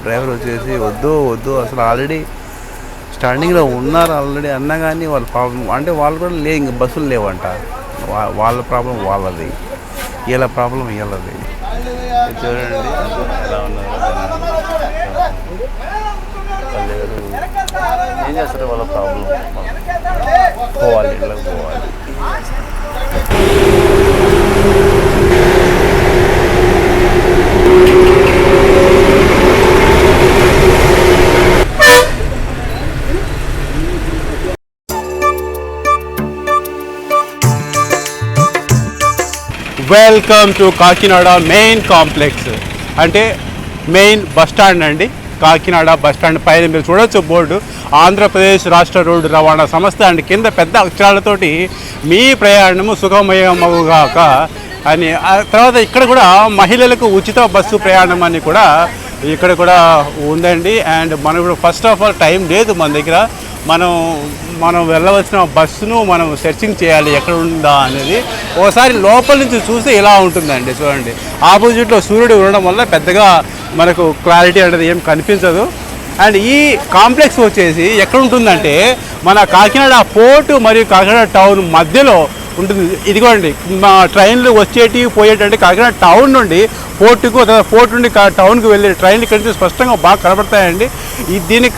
Driver వచ్చేసి వద్దు వద్దు అసలు ఆల్రెడీ స్టాండింగ్లో ఉన్నారు ఆల్రెడీ అన్నా కానీ వాళ్ళ ప్రాబ్లం అంటే వాళ్ళు కూడా ఇంక బస్సులు లేవంట. వాళ్ళ ప్రాబ్లం వాళ్ళది, వీళ్ళ ప్రాబ్లం వీళ్ళది. చూడండి ఎలా ఉన్నారు. ఏం చేస్తారు వాళ్ళ ప్రాబ్లం, పోవాలి ఇళ్ళకి పోవాలి. Welcome to Kakinada main complex, అంటే మెయిన్ బస్ స్టాండ్ అండి. కాకినాడ బస్ స్టాండ్ పైన మీరు చూడొచ్చు బోర్డు, ఆంధ్రప్రదేశ్ రాష్ట్ర రోడ్డు రవాణా సంస్థ అండ్ కింద పెద్ద అక్షరాలతోటి మీ ప్రయాణము సుఖమయమవుగాక అని. తర్వాత ఇక్కడ కూడా మహిళలకు ఉచిత బస్సు ప్రయాణం అని కూడా ఇక్కడ కూడా ఉందండి. అండ్ మనకు ఫస్ట్ ఆఫ్ ఆల్ టైం లేదు మన దగ్గర. మనం వెళ్ళవలసిన బస్సును మనం సెర్చింగ్ చేయాలి ఎక్కడ ఉందా అనేది. ఒకసారి లోపల నుంచి చూస్తే ఇలా ఉంటుందండి. చూడండి, ఆపోజిట్లో సూర్యుడు ఉండడం వల్ల పెద్దగా మనకు క్లారిటీ అనేది ఏం కనిపించదు. అండ్ ఈ కాంప్లెక్స్ వచ్చేసి ఎక్కడ ఉంటుందంటే మన కాకినాడ పోర్టు మరియు కాకినాడ టౌన్ మధ్యలో ఉంటుంది. ఇదిగోండి మా ట్రైన్లు వచ్చేటి పోయేటంటే కాకినాడ టౌన్ నుండి పోర్టుకు, పోర్టు నుండి టౌన్కి వెళ్ళే ట్రైన్లు ఇక్కడ నుంచి స్పష్టంగా బాగా కనబడతాయండి. దీని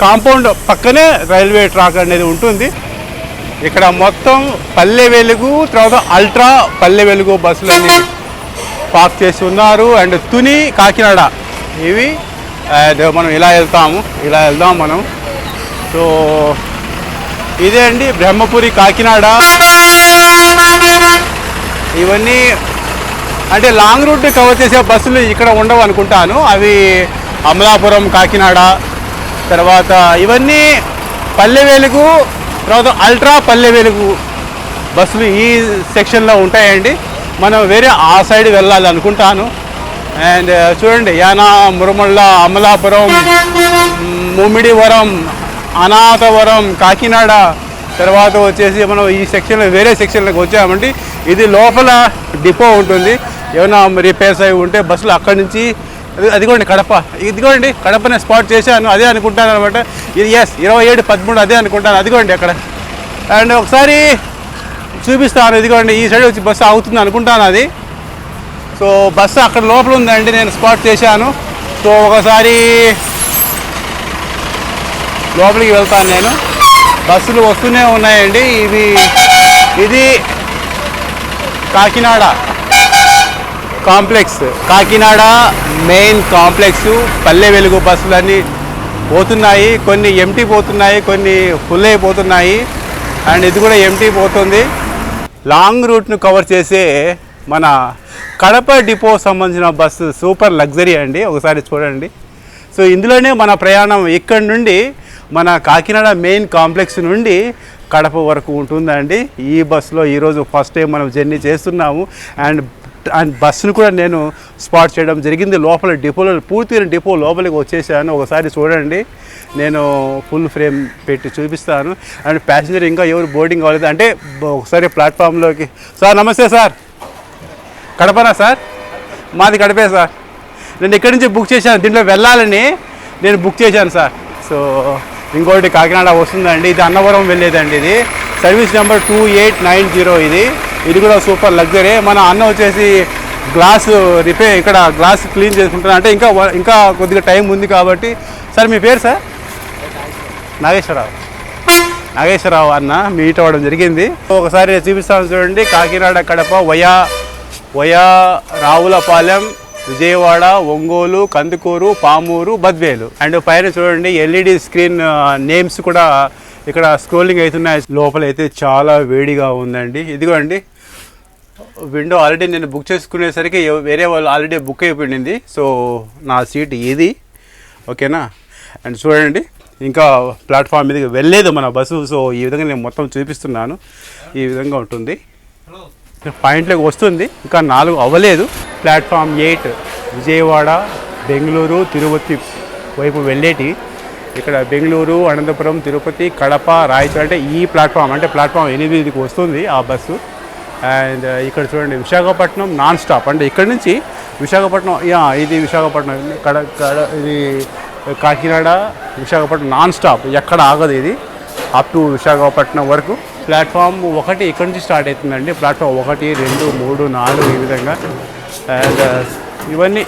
కాంపౌండ్ పక్కనే రైల్వే ట్రాక్ అనేది ఉంటుంది. ఇక్కడ మొత్తం పల్లె వెలుగు తర్వాత అల్ట్రా పల్లె వెలుగు బస్సులన్నీ పార్క్ చేసి ఉన్నారు. అండ్ తుని కాకినాడ ఇవి మనం ఇలా వెళ్దాం మనం. సో ఇదే అండి బ్రహ్మపురి కాకినాడ. ఇవన్నీ అంటే లాంగ్ రూట్ కవర్ చేసే బస్సులు ఇక్కడ ఉండవు అనుకుంటాను. అవి అమలాపురం కాకినాడ, తర్వాత ఇవన్నీ పల్లె వెలుగు, తర్వాత అల్ట్రా పల్లె వెలుగు బస్సులు ఈ సెక్షన్లో ఉంటాయండి. మనం వేరే ఆ సైడ్ వెళ్ళాలి అనుకుంటాను. అండ్ చూడండి యానా, మురమళ్ళ, అమలాపురం, ముమ్మిడివరం, అనాథవరం, కాకినాడ, తర్వాత వచ్చేసి మనం ఈ సెక్షన్లో వేరే సెక్షన్లోకి వచ్చామంటే ఇది లోపల డిపో ఉంటుంది. ఏమైనా రిపేర్స్ అవి ఉంటే బస్సులు అక్కడి నుంచి అదిగోండి కడప, ఇదిగోండి కడపనే స్పాట్ చేశాను, అదే అనుకుంటాను అనమాట. ఇది 27-13 అదే అనుకుంటాను, అదిగోండి అక్కడ. అండ్ ఒకసారి చూపిస్తాను, ఇదిగోండి ఈ సైడ్ వచ్చి బస్సు ఆగుతుంది అనుకుంటాను అది. సో బస్సు అక్కడ లోపల ఉందండి, నేను స్పాట్ చేశాను. సో ఒకసారి లోపలికి వెళ్తాను నేను. బస్సులు వస్తూనే ఉన్నాయండి. ఇది Kakinada complex, Kakinada main complex. Palle Velugu బస్సులన్నీ పోతున్నాయి, కొన్ని ఎంటీ పోతున్నాయి, కొన్ని ఫుల్ అయిపోతున్నాయి. అండ్ ఇది కూడా ఎంటీ పోతుంది. లాంగ్ రూట్ను కవర్ చేసే మన కడప డిపో సంబంధించిన బస్సు సూపర్ లగ్జరీ అండి, ఒకసారి చూడండి. సో ఇందులోనే మన ప్రయాణం ఇక్కడి నుండి మన కాకినాడ మెయిన్ కాంప్లెక్స్ నుండి కడప వరకు ఉంటుందండి. ఈ బస్సులో ఈరోజు ఫస్ట్ టైం మనం జర్నీ చేస్తున్నాము. అండ్ బస్సును కూడా నేను స్పాట్ చేయడం జరిగింది. లోపల డిపోలో పూర్తిగా డిపో లోపలికి వచ్చేసాను. ఒకసారి చూడండి, నేను ఫుల్ ఫ్రేమ్ పెట్టి చూపిస్తాను. అండ్ ప్యాసింజర్ ఇంకా ఎవరు బోర్డింగ్ అవ్వలేదు అంటే ఒకసారి ప్లాట్ఫామ్లోకి. సార్ నమస్తే సార్, కడపనా సార్? మాది కడపే సార్. నేను ఇక్కడి నుంచి బుక్ చేశాను, దీంట్లో వెళ్ళాలని నేను బుక్ చేశాను సార్. సో ఇంకోటి కాకినాడ వస్తుందండి, ఇది అన్నవరం వెళ్ళేదండి. ఇది సర్వీస్ నెంబర్ 2890. ఇది కూడా సూపర్ లగ్జరీ. మన అన్న వచ్చేసి గ్లాస్ రిపేర్, ఇక్కడ గ్లాస్ క్లీన్ చేసుకుంటున్నా అంటే ఇంకా కొద్దిగా టైం ఉంది కాబట్టి. సార్ మీ పేరు సార్? నాగేశ్వరరావు అన్న మీట్ అవ్వడం జరిగింది. ఒకసారి చూపిస్తాను చూడండి, కాకినాడ కడప వయా రావులపాలెం, విజయవాడ, ఒంగోలు, కందుకూరు, పామూరు, బద్వేలు. అండ్ పైన చూడండి ఎల్ఈడి స్క్రీన్ నేమ్స్ కూడా ఇక్కడ స్క్రోలింగ్ అవుతున్నాయి. లోపలైతే చాలా వేడిగా ఉందండి. ఇదిగోండి విండో ఆల్రెడీ నేను బుక్ చేసుకునేసరికి వేరే వాళ్ళు ఆల్రెడీ బుక్ అయిపోయింది. సో నా సీట్ ఇది, ఓకేనా? అండ్ చూడండి ఇంకా ప్లాట్ఫామ్ మీదకి వెళ్ళలేదు మన బస్సు. సో ఈ విధంగా నేను మొత్తం చూపిస్తున్నాను. ఈ విధంగా ఉంటుంది, పాయింట్లోకి వస్తుంది. ఇంకా 4 అవ్వలేదు. ప్లాట్ఫామ్ 8 విజయవాడ, బెంగళూరు, తిరుపతి వైపు వెళ్ళేటి. ఇక్కడ బెంగళూరు, అనంతపురం, తిరుపతి, కడప, రాయచూరు అంటే ఈ ప్లాట్ఫామ్ అంటే ప్లాట్ఫామ్ 8కి వస్తుంది ఆ బస్సు. అండ్ ఇక్కడ చూడండి విశాఖపట్నం నాన్ స్టాప్ అంటే ఇక్కడ నుంచి విశాఖపట్నం ఇది విశాఖపట్నం ఇది కాకినాడ విశాఖపట్నం నాన్ స్టాప్, ఎక్కడ ఆగదు ఇది, అప్ టు విశాఖపట్నం వరకు. ప్లాట్ఫామ్ 1 ఇక్కడ నుంచి స్టార్ట్ అవుతుందండి. ప్లాట్ఫామ్ 1, 2, 3, 4 ఈ విధంగా. అండ్ ఇవన్నీ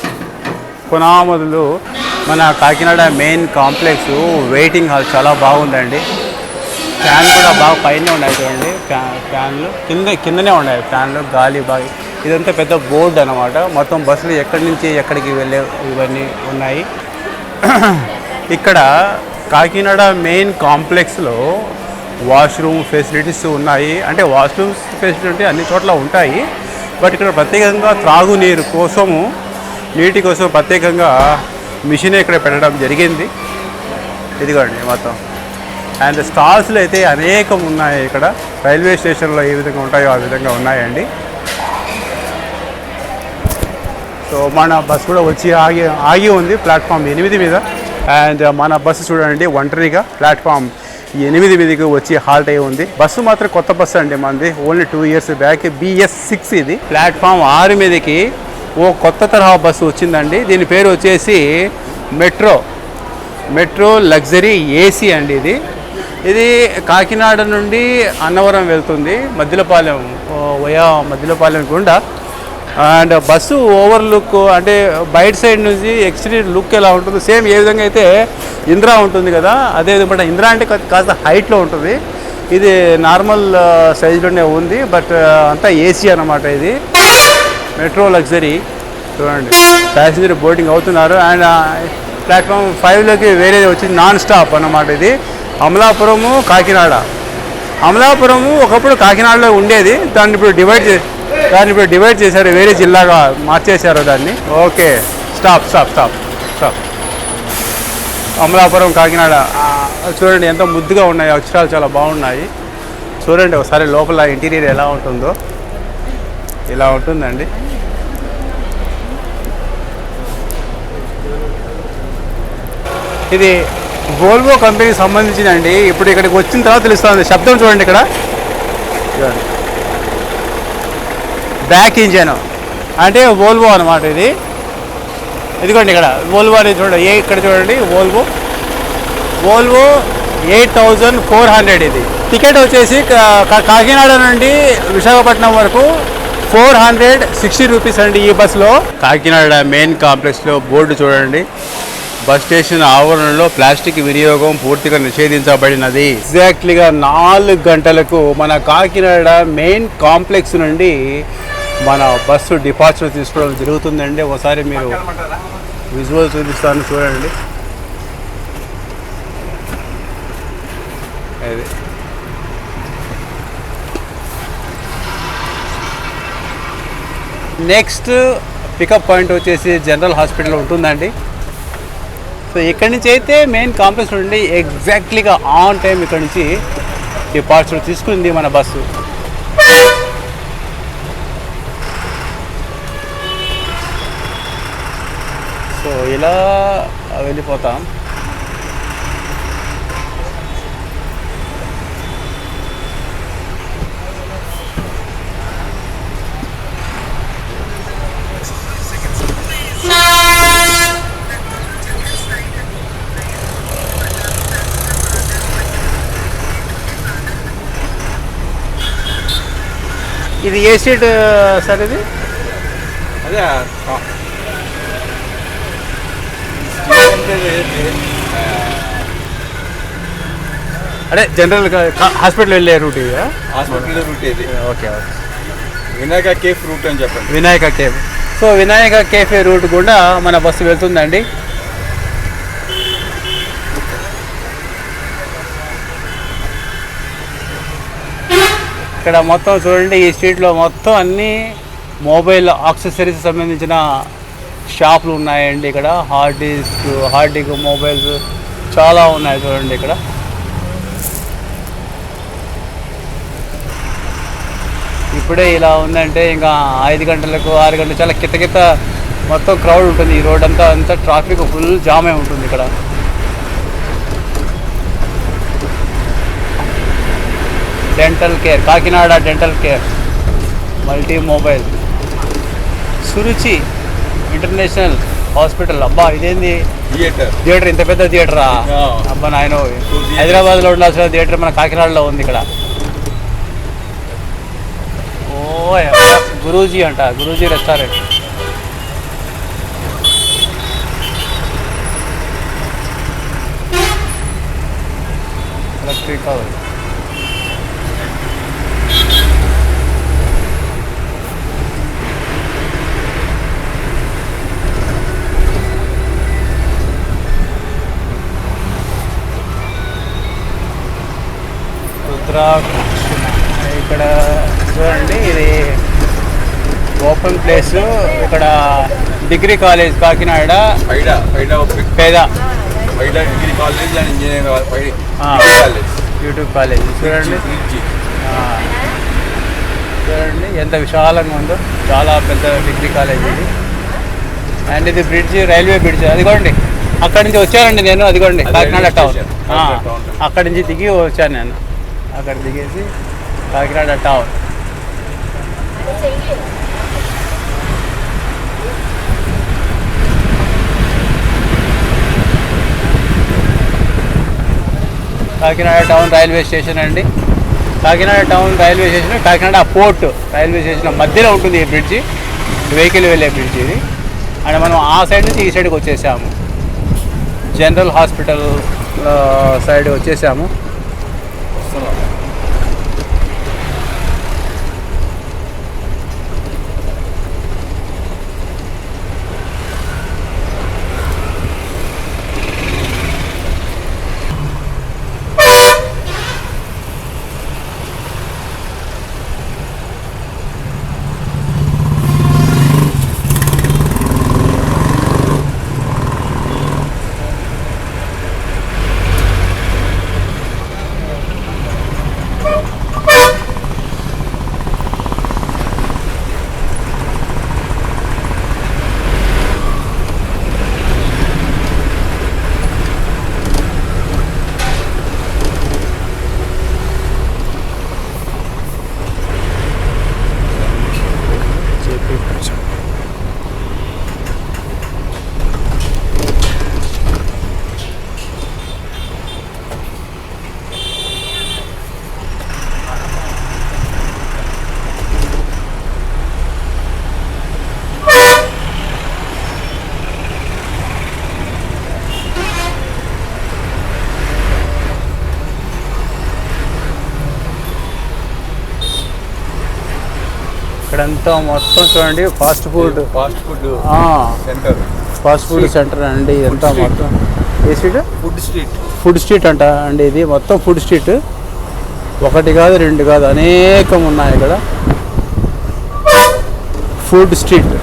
పునామదులు మన Kakinada main complex waiting hall చాలా బాగుందండి. ఫ్యాన్ కూడా బాగా పైన ఉన్నాయి చూడండి, ఫ్యాన్లు కిందనే ఉన్నాయి ఫ్యాన్లు, గాలి బాగా. ఇదంతా పెద్ద బోర్డు అనమాట, మొత్తం బస్సులు ఎక్కడి నుంచి ఎక్కడికి వెళ్ళే ఇవన్నీ ఉన్నాయి. ఇక్కడ కాకినాడ మెయిన్ కాంప్లెక్స్లో వాష్రూమ్ ఫెసిలిటీస్ ఉన్నాయి. అంటే వాష్రూమ్ ఫెసిలిటీ అన్ని చోట్ల ఉంటాయి, బట్ ఇక్కడ ప్రత్యేకంగా త్రాగునీరు కోసము, నీటి కోసం ప్రత్యేకంగా మిషన్ ఇక్కడ పెట్టడం జరిగింది. ఇదిగోండి మొత్తం. అండ్ స్టాల్స్లు అయితే అనేకం ఉన్నాయి ఇక్కడ. రైల్వే స్టేషన్లో ఏ విధంగా ఉంటాయో ఆ విధంగా ఉన్నాయండి. సో మన బస్సు కూడా వచ్చి ఆగి ఉంది ప్లాట్ఫామ్ 8 మీద. అండ్ మన బస్సు చూడండి ఒంటరిగా ప్లాట్ఫామ్ 8 మీదకి వచ్చి హాల్ట్ అయి ఉంది. బస్సు మాత్రం కొత్త బస్సు అండి మనది, ఓన్లీ 2 years బ్యాక్, BS6 ఇది. ప్లాట్ఫామ్ 6 మీదకి ఓ కొత్త తరహా బస్సు వచ్చిందండి. దీని పేరు వచ్చేసి మెట్రో లగ్జరీ ఏసీ అండి. ఇది కాకినాడ నుండి అన్నవరం వెళ్తుంది, మద్దిలపాలెం మద్దిలపాలెం గుండా. అండ్ బస్సు ఓవర్లుక్ అంటే బయట సైడ్ నుంచి ఎక్స్టీరియర్ లుక్ ఎలా ఉంటుందో సేమ్ ఏ విధంగా అయితే ఇంద్రా ఉంటుంది కదా, అదే విధంగా ఇంద్రా అంటే కాస్త హైట్లో ఉంటుంది, ఇది నార్మల్ సైజులోనే ఉంది, బట్ అంతా ఏసీ అన్నమాట. ఇది మెట్రో లగ్జరీ చూడండి, ప్యాసింజర్ బోర్డింగ్ అవుతున్నారు. అండ్ ప్లాట్ఫామ్ 5లోకి వేరేది వచ్చింది, నాన్ స్టాప్ అన్నమాట. ఇది అమలాపురము కాకినాడ. అమలాపురము ఒకప్పుడు కాకినాడలో ఉండేది, దాన్ని ఇప్పుడు డివైడ్ చేశారు, వేరే జిల్లాగా మార్చేశారు దాన్ని. Okay, stop. అమలాపురం కాకినాడ చూడండి ఎంత ముద్దుగా ఉన్నాయి, అక్షరాలు చాలా బాగున్నాయి. చూడండి ఒకసారి లోపల ఇంటీరియర్ ఎలా ఉంటుందో, ఇలా ఉంటుందండి. ఇది వోల్వో కంపెనీకి సంబంధించిందండి. ఇప్పుడు ఇక్కడికి వచ్చిన తర్వాత తెలుస్తుంది శబ్దం. చూడండి ఇక్కడ బ్యాక్ ఇంజన్ అంటే వోల్వో అనమాట ఇది. ఇదిగోండి ఇక్కడ వోల్వో అనేది చూడండి, ఇక్కడ చూడండి వోల్వో 8400 ఇది. టికెట్ వచ్చేసి కాకినాడ నుండి విశాఖపట్నం వరకు 460 రూపీస్ అండి ఈ బస్సులో. కాకినాడ మెయిన్ కాంప్లెక్స్లో బోర్డు చూడండి, బస్ స్టేషన్ ఆవరణలో ప్లాస్టిక్ వినియోగం పూర్తిగా నిషేధించబడినది. ఎగ్జాక్ట్లీగా 4 గంటలకు మన కాకినాడ మెయిన్ కాంప్లెక్స్ నుండి మన బస్సు డిపార్చర్ తీసుకోవడం జరుగుతుందండి. ఒకసారి మీరు విజువల్ చూపిస్తాను చూడండి. అది నెక్స్ట్ పికప్ పాయింట్ వచ్చేసి జనరల్ హాస్పిటల్ ఉంటుందండి. సో ఇక్కడి నుంచి అయితే మెయిన్ కాంప్లెక్స్ నుండి ఎగ్జాక్ట్లీగా ఆన్ టైం ఇక్కడి నుంచి డిపార్చర్ తీసుకుంది మన బస్సు. సో ఇలా వెళ్ళిపోతాం. ఇది ఏ సీట్ సార్? ఇది అదే అదే జనరల్ హాస్పిటల్ వెళ్ళే రూట్ ఇది. హాస్పిటల్ రూట్ ఇది. Okay okay. Vinayaka cafe route అని చెప్పండి. Vinayaka cafe. So Vinayaka cafe route కూడా మన బస్సు వెళ్తుందండి. ఇక్కడ మొత్తం చూడండి, ఈ స్ట్రీట్లో మొత్తం అన్నీ మొబైల్ యాక్సెసరీస్ సంబంధించిన షాపులు ఉన్నాయండి. ఇక్కడ హార్డ్ డిస్క్ మొబైల్స్ చాలా ఉన్నాయి చూడండి. ఇక్కడ ఇప్పుడే ఇలా ఉందంటే ఇంకా 5 గంటలకు 6 గంటలకు చాలా కిత మొత్తం క్రౌడ్ ఉంటుంది. ఈ రోడ్ అంతా ట్రాఫిక్ ఫుల్ జామ్ అయి ఉంటుంది ఇక్కడ. Dental care, Kakinada dental care, multi mobile, Suruchi international hospital. అబ్బా ఇదేంది థియేటర్. థియేటర్, ఇంత పెద్ద థియేటరా? అబ్బా నాయన, హైదరాబాద్లో ఉండాల్సిన థియేటర్ మన కాకినాడలో ఉంది ఇక్కడ. ఓ గురూజీ అంట, గురూజీ రెస్టారెంట్. ఎలక్ట్రికల్ ఇక్కడ చూడండి, ఇది ఓపెన్ ప్లేస్. ఇక్కడ డిగ్రీ కాలేజ్ కాకినాడ పేద degree college and engineering college, YouTube college. చూడండి చూడండి ఎంత విశాలంగా ఉందో, చాలా పెద్ద డిగ్రీ కాలేజ్ ఇది. అండ్ ఇది బ్రిడ్జ్, రైల్వే బ్రిడ్జ్. అదిగోండి అక్కడి నుంచి వచ్చానండి నేను, అదిగోండి కాకినాడ టౌన్. అక్కడి నుంచి దిగి వచ్చాను నేను, అక్కడ దిగేసి Kakinada town. Kakinada town railway station అండి. Kakinada town railway station, Kakinada port railway station మధ్యలో ఉంటుంది ఈ బ్రిడ్జి, వెహికల్ వెళ్ళే బ్రిడ్జి ఇది. అండ్ మనం ఆ సైడ్ నుంచి ఈ సైడ్కి వచ్చేసాము, జనరల్ హాస్పిటల్ సైడ్ వచ్చేసాము. ఇక్కడంతా మొత్తం చూడండి ఫాస్ట్ ఫుడ్ సెంటర్ అండి. ఇదంతా మొత్తం ఏ స్ట్రీట్? ఫుడ్ స్ట్రీట్ అంట అండి. ఇది మొత్తం ఫుడ్ స్ట్రీట్, ఒకటి కాదు రెండు కాదు అనేకం ఉన్నాయి ఇక్కడ. Food street.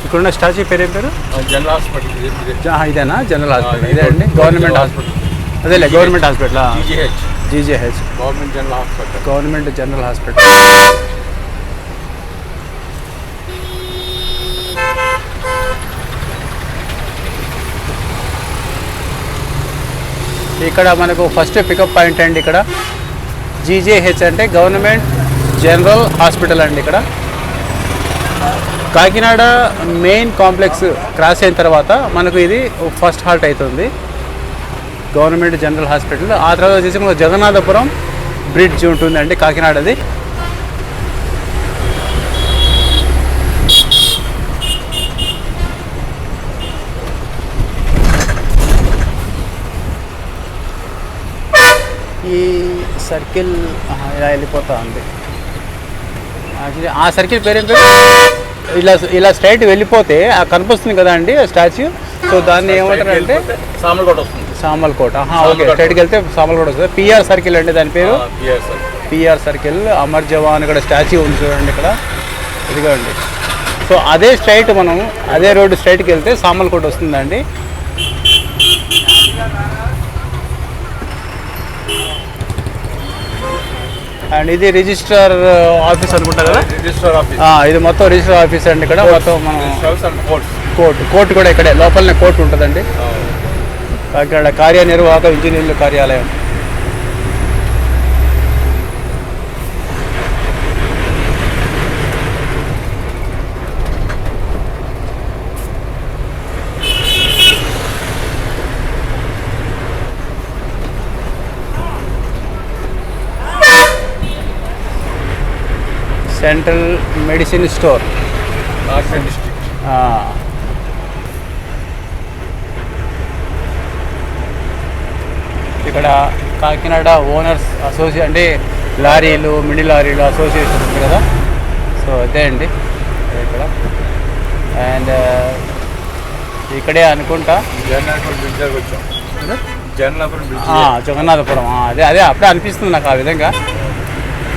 ఇక్కడున్న స్టాచ్యూ పేరు ఏం పేరు? General hospital. ఇదేనా జనరల్ హాస్పిటల్? ఇదే అండి గవర్నమెంట్ హాస్పిటల్. అదేలే government hospital. GJH government general hospital. ఇక్కడ మనకు ఫస్ట్ పికప్ పాయింట్ అండి. ఇక్కడ జీజేహెచ్ అంటే గవర్నమెంట్ జనరల్ హాస్పిటల్ అండి. ఇక్కడ కాకినాడ మెయిన్ కాంప్లెక్స్ క్రాస్ అయిన తర్వాత మనకు ఇది ఫస్ట్ హాల్ట్ అవుతుంది, గవర్నమెంట్ జనరల్ హాస్పిటల్. ఆ తర్వాత వచ్చేసి మనకు జగన్నాథపురం బ్రిడ్జ్ ఉంటుందండి కాకినాడది. ఈ సర్కిల్ ఇలా వెళ్ళిపోతా ఉంది. యాక్చువల్లీ ఆ సర్కిల్ పేరేం పేరు? ఇలా స్ట్రైట్ వెళ్ళిపోతే ఆ కనిపిస్తుంది కదా అండి స్టాచ్యూ. సో దాన్ని ఏమంటారు అంటే సామల్కోట. ఓకే, స్ట్రైట్కి వెళ్తే సామల్కోట వస్తుంది. పిఆర్ సర్కిల్ అండి దాని పేరు. PR circle. అమర్ జవాన్ ఇక్కడ స్టాచ్యూ ఉంది చూడండి ఇక్కడ, ఇదిగోండి. సో అదే స్ట్రైట్ మనం అదే రోడ్డు స్ట్రైట్కి వెళ్తే సామల్కోట వస్తుందండి. అండ్ ఇది రిజిస్టర్ ఆఫీస్ అనుకుంటా కదా. Register office. ఇది మొత్తం రిజిస్టర్ ఆఫీస్ అండి. ఇక్కడ మొత్తం మనం కోర్టు కూడా ఇక్కడే లోపలనే కోర్టు ఉంటుందండి. ఇక్కడ కార్యనిర్వాహక ఇంజనీర్ల కార్యాలయం. Central medicine store, Nagapeta district. ఇక్కడ కాకినాడ ఓనర్స్ అసోసియేషన్ అంటే లారీలు మినీ లారీలు అసోసియేషన్ ఉంది కదా. సో అదే అండి ఇక్కడ. అండ్ ఇక్కడే అనుకుంటా జగన్నాథపురం బ్రిడ్జ్ దగ్గర వచ్చాం. జగన్నాథపురం. అదే అప్పుడే అనిపిస్తుంది నాకు ఆ విధంగా.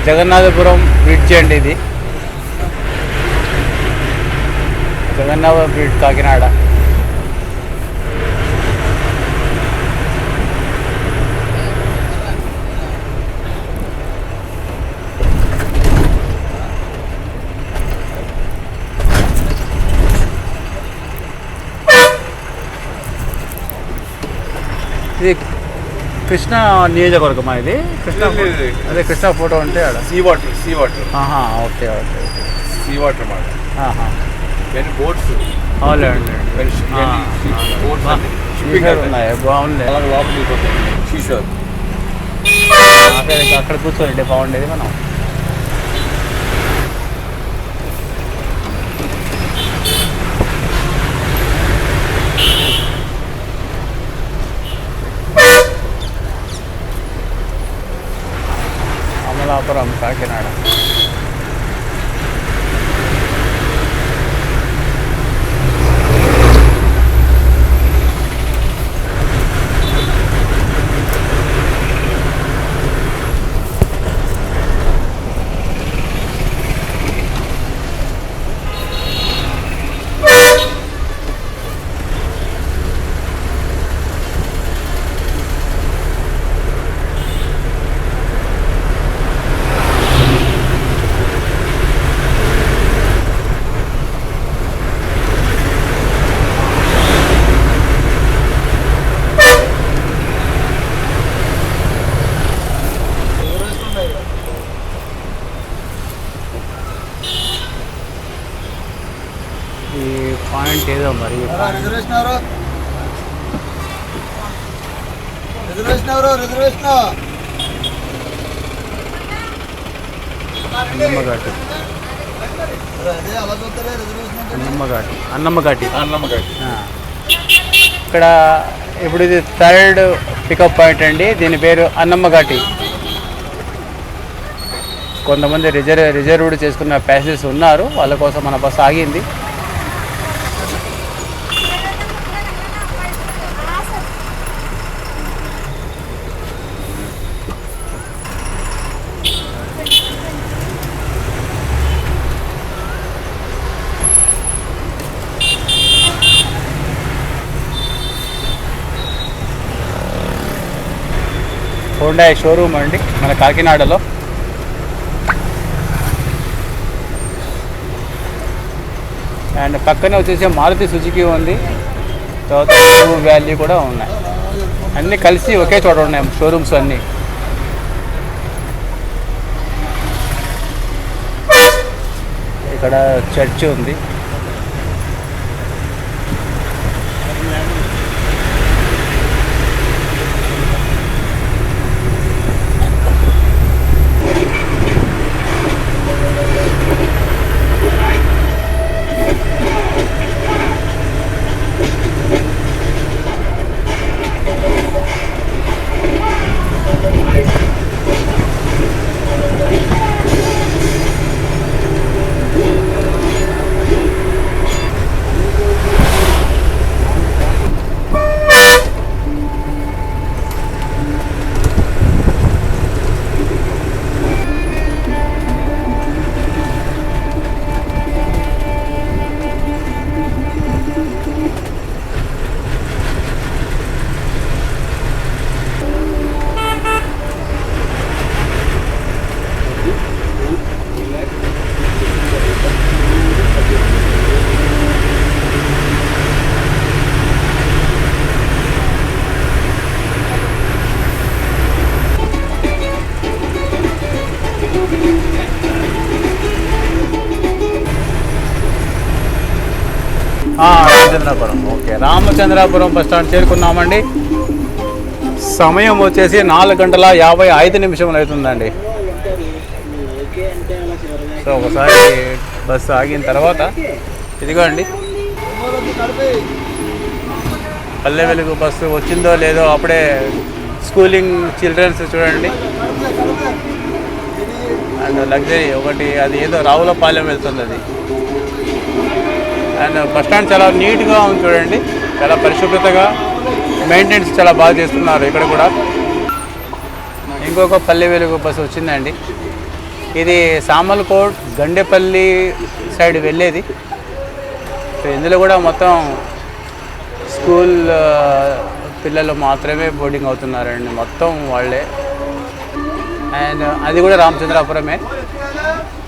జగన్నాథపురం బ్రిడ్జ్ అండి ఇది. జగన్నాథపురం బ్రిడ్జ్ కాకినాడ. ఇది కృష్ణా నియోజకవర్గమా ఇది? కృష్ణా అదే కృష్ణా ఫోటో ఉంటే ఆడ sea water. Okay sea water మాట. వెన్ బోట్స్ అవునండి. ఉన్నాయి బాగుంది. అక్కడ కూర్చోండి బాగుండేది. మనం అమలాపురం కాకినాడ. పాయింట్ ఏదో మరి అన్నమ్మఘాటి. ఇక్కడ ఇప్పుడు ఇది థర్డ్ పికప్ పాయింట్ అండి. దీని పేరు అన్నమ్మఘాటి. కొంతమంది రిజర్వ్డ్ చేసుకున్న ప్యాసింజర్స్ ఉన్నారు, వాళ్ళ కోసం మన బస్సు ఆగింది. హోండా షోరూమ్ అండి మన కాకినాడలో. అండ్ పక్కనే వచ్చేసి మారుతి సుజుకి ఉంది, తర్వాత వ్యాలీ కూడా ఉన్నాయి. అన్నీ కలిసి ఒకే చోట ఉన్నాయి షోరూమ్స్ అన్నీ. ఇక్కడ చర్చ్ ఉంది. Ramachandrapuram. Okay, Ramachandrapuram bus stand చేరుకున్నామండి. సమయం వచ్చేసి 4:55 అవుతుందండి. సో ఒకసారి బస్సు ఆగిన తర్వాత ఇదిగోండి పల్లె వెలుగు బస్సు వచ్చిందో లేదో అప్పుడే స్కూలింగ్ చిల్డ్రన్స్ చూడండి. అండ్ లగ్జరీ ఒకటి అది ఏదో రావులపాలెం వెళ్తుంది అది. అండ్ బస్ స్టాండ్ చాలా నీట్గా ఉంది చూడండి, చాలా పరిశుభ్రతగా మెయింటెనెన్స్ చాలా బాగా చేస్తున్నారు ఇక్కడ కూడా. ఇంకొక పల్లె వెలుగు బస్సు వచ్చిందండి. ఇది సామర్లకోట్ గండేపల్లి సైడ్ వెళ్ళేది. సో ఇందులో కూడా మొత్తం స్కూల్ పిల్లలు మాత్రమే బోర్డింగ్ అవుతున్నారండి, మొత్తం వాళ్ళే. అండ్ అది కూడా రామచంద్రాపురమే,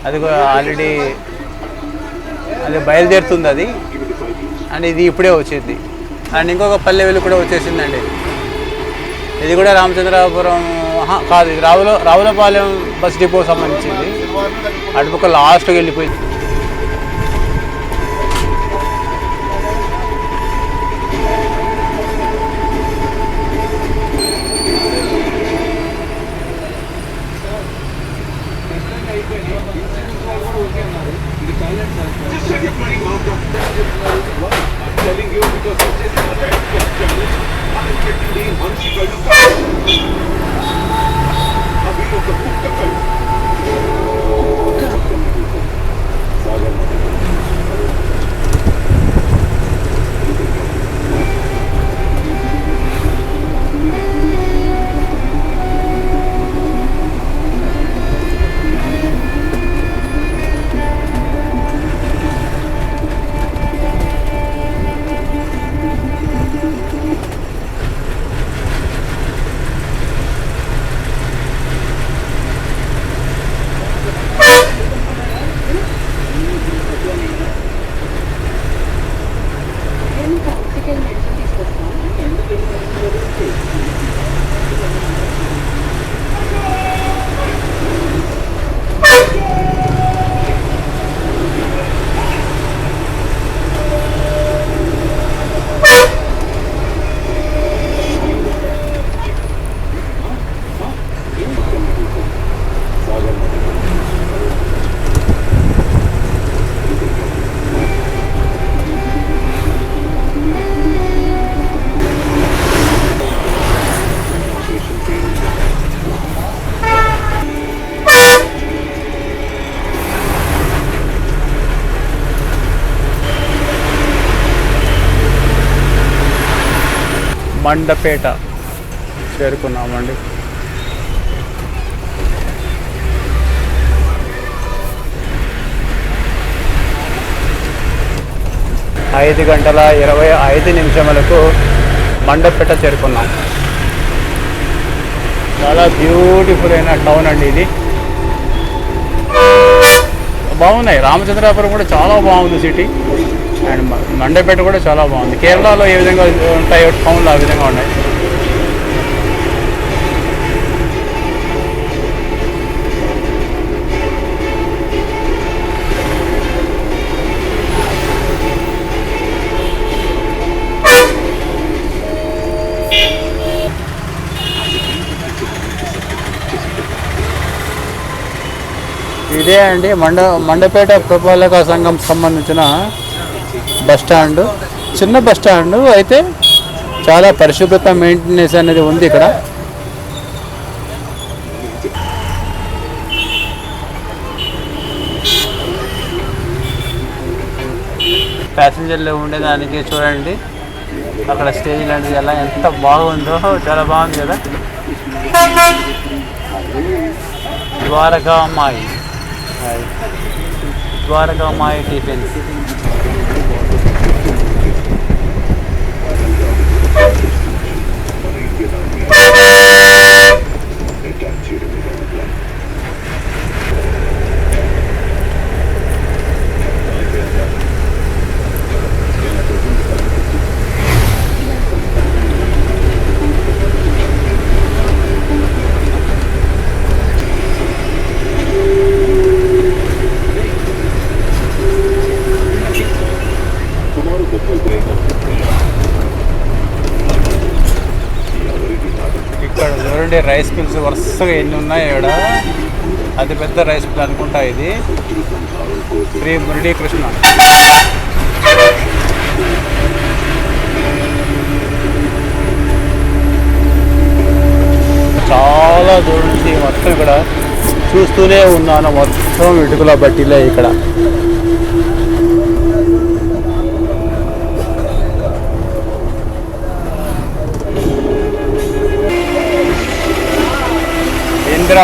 అది కూడా ఆల్రెడీ అది బయలుదేరుతుంది అది. అండ్ ఇది ఇప్పుడే వచ్చింది. అండ్ ఇంకొక పల్లె వెలుగు కూడా వచ్చేసిందండి. ఇది కూడా రామచంద్రాపురం కాదు, ఇది రావులపాలెం బస్ డిపో సంబంధించింది. అటుపక్క లాస్ట్కి వెళ్ళిపోయింది. మండపేట చేరుకున్నామండి. ఐదు గంటల 25 నిమిషములకు మండపేట చేరుకున్నాం. చాలా బ్యూటిఫుల్ అయిన టౌన్ అండి ఇది. బాగున్నాయి. రామచంద్రాపురం కూడా చాలా బాగుంది సిటీ. అండ్ మండపేట కూడా చాలా బాగుంది. కేరళలో ఏ విధంగా ఉంటాయో టౌన్లో ఆ విధంగా ఉన్నాయి. ఇదే అండి మండపేట పురపాలక సంఘం సంబంధించిన బస్ స్టాండ్. చిన్న బస్ స్టాండ్ అయితే చాలా పరిశుభ్రత మెయింటెనెన్స్ అనేది ఉంది ఇక్కడ. ప్యాసింజర్లు ఉండేదానికి చూడండి అక్కడ స్టేజ్ లాంటిది ఎలా ఎంత బాగుందో, చాలా బాగుంది కదా. ద్వారకామాయి టిఫిన్స్. చూడండి రైస్ మిల్స్ వరుసగా ఎన్ని ఉన్నాయి ఇక్కడ. అది పెద్ద రైస్ మిల్ అనుకుంటా ఇది. శ్రీ మురళీకృష్ణ. చాలా దూరం నుంచి మొత్తం ఇక్కడ చూస్తూనే ఉన్నాను. మొత్తం ఇటుకల బట్టీలే ఇక్కడ. ఇంద్ర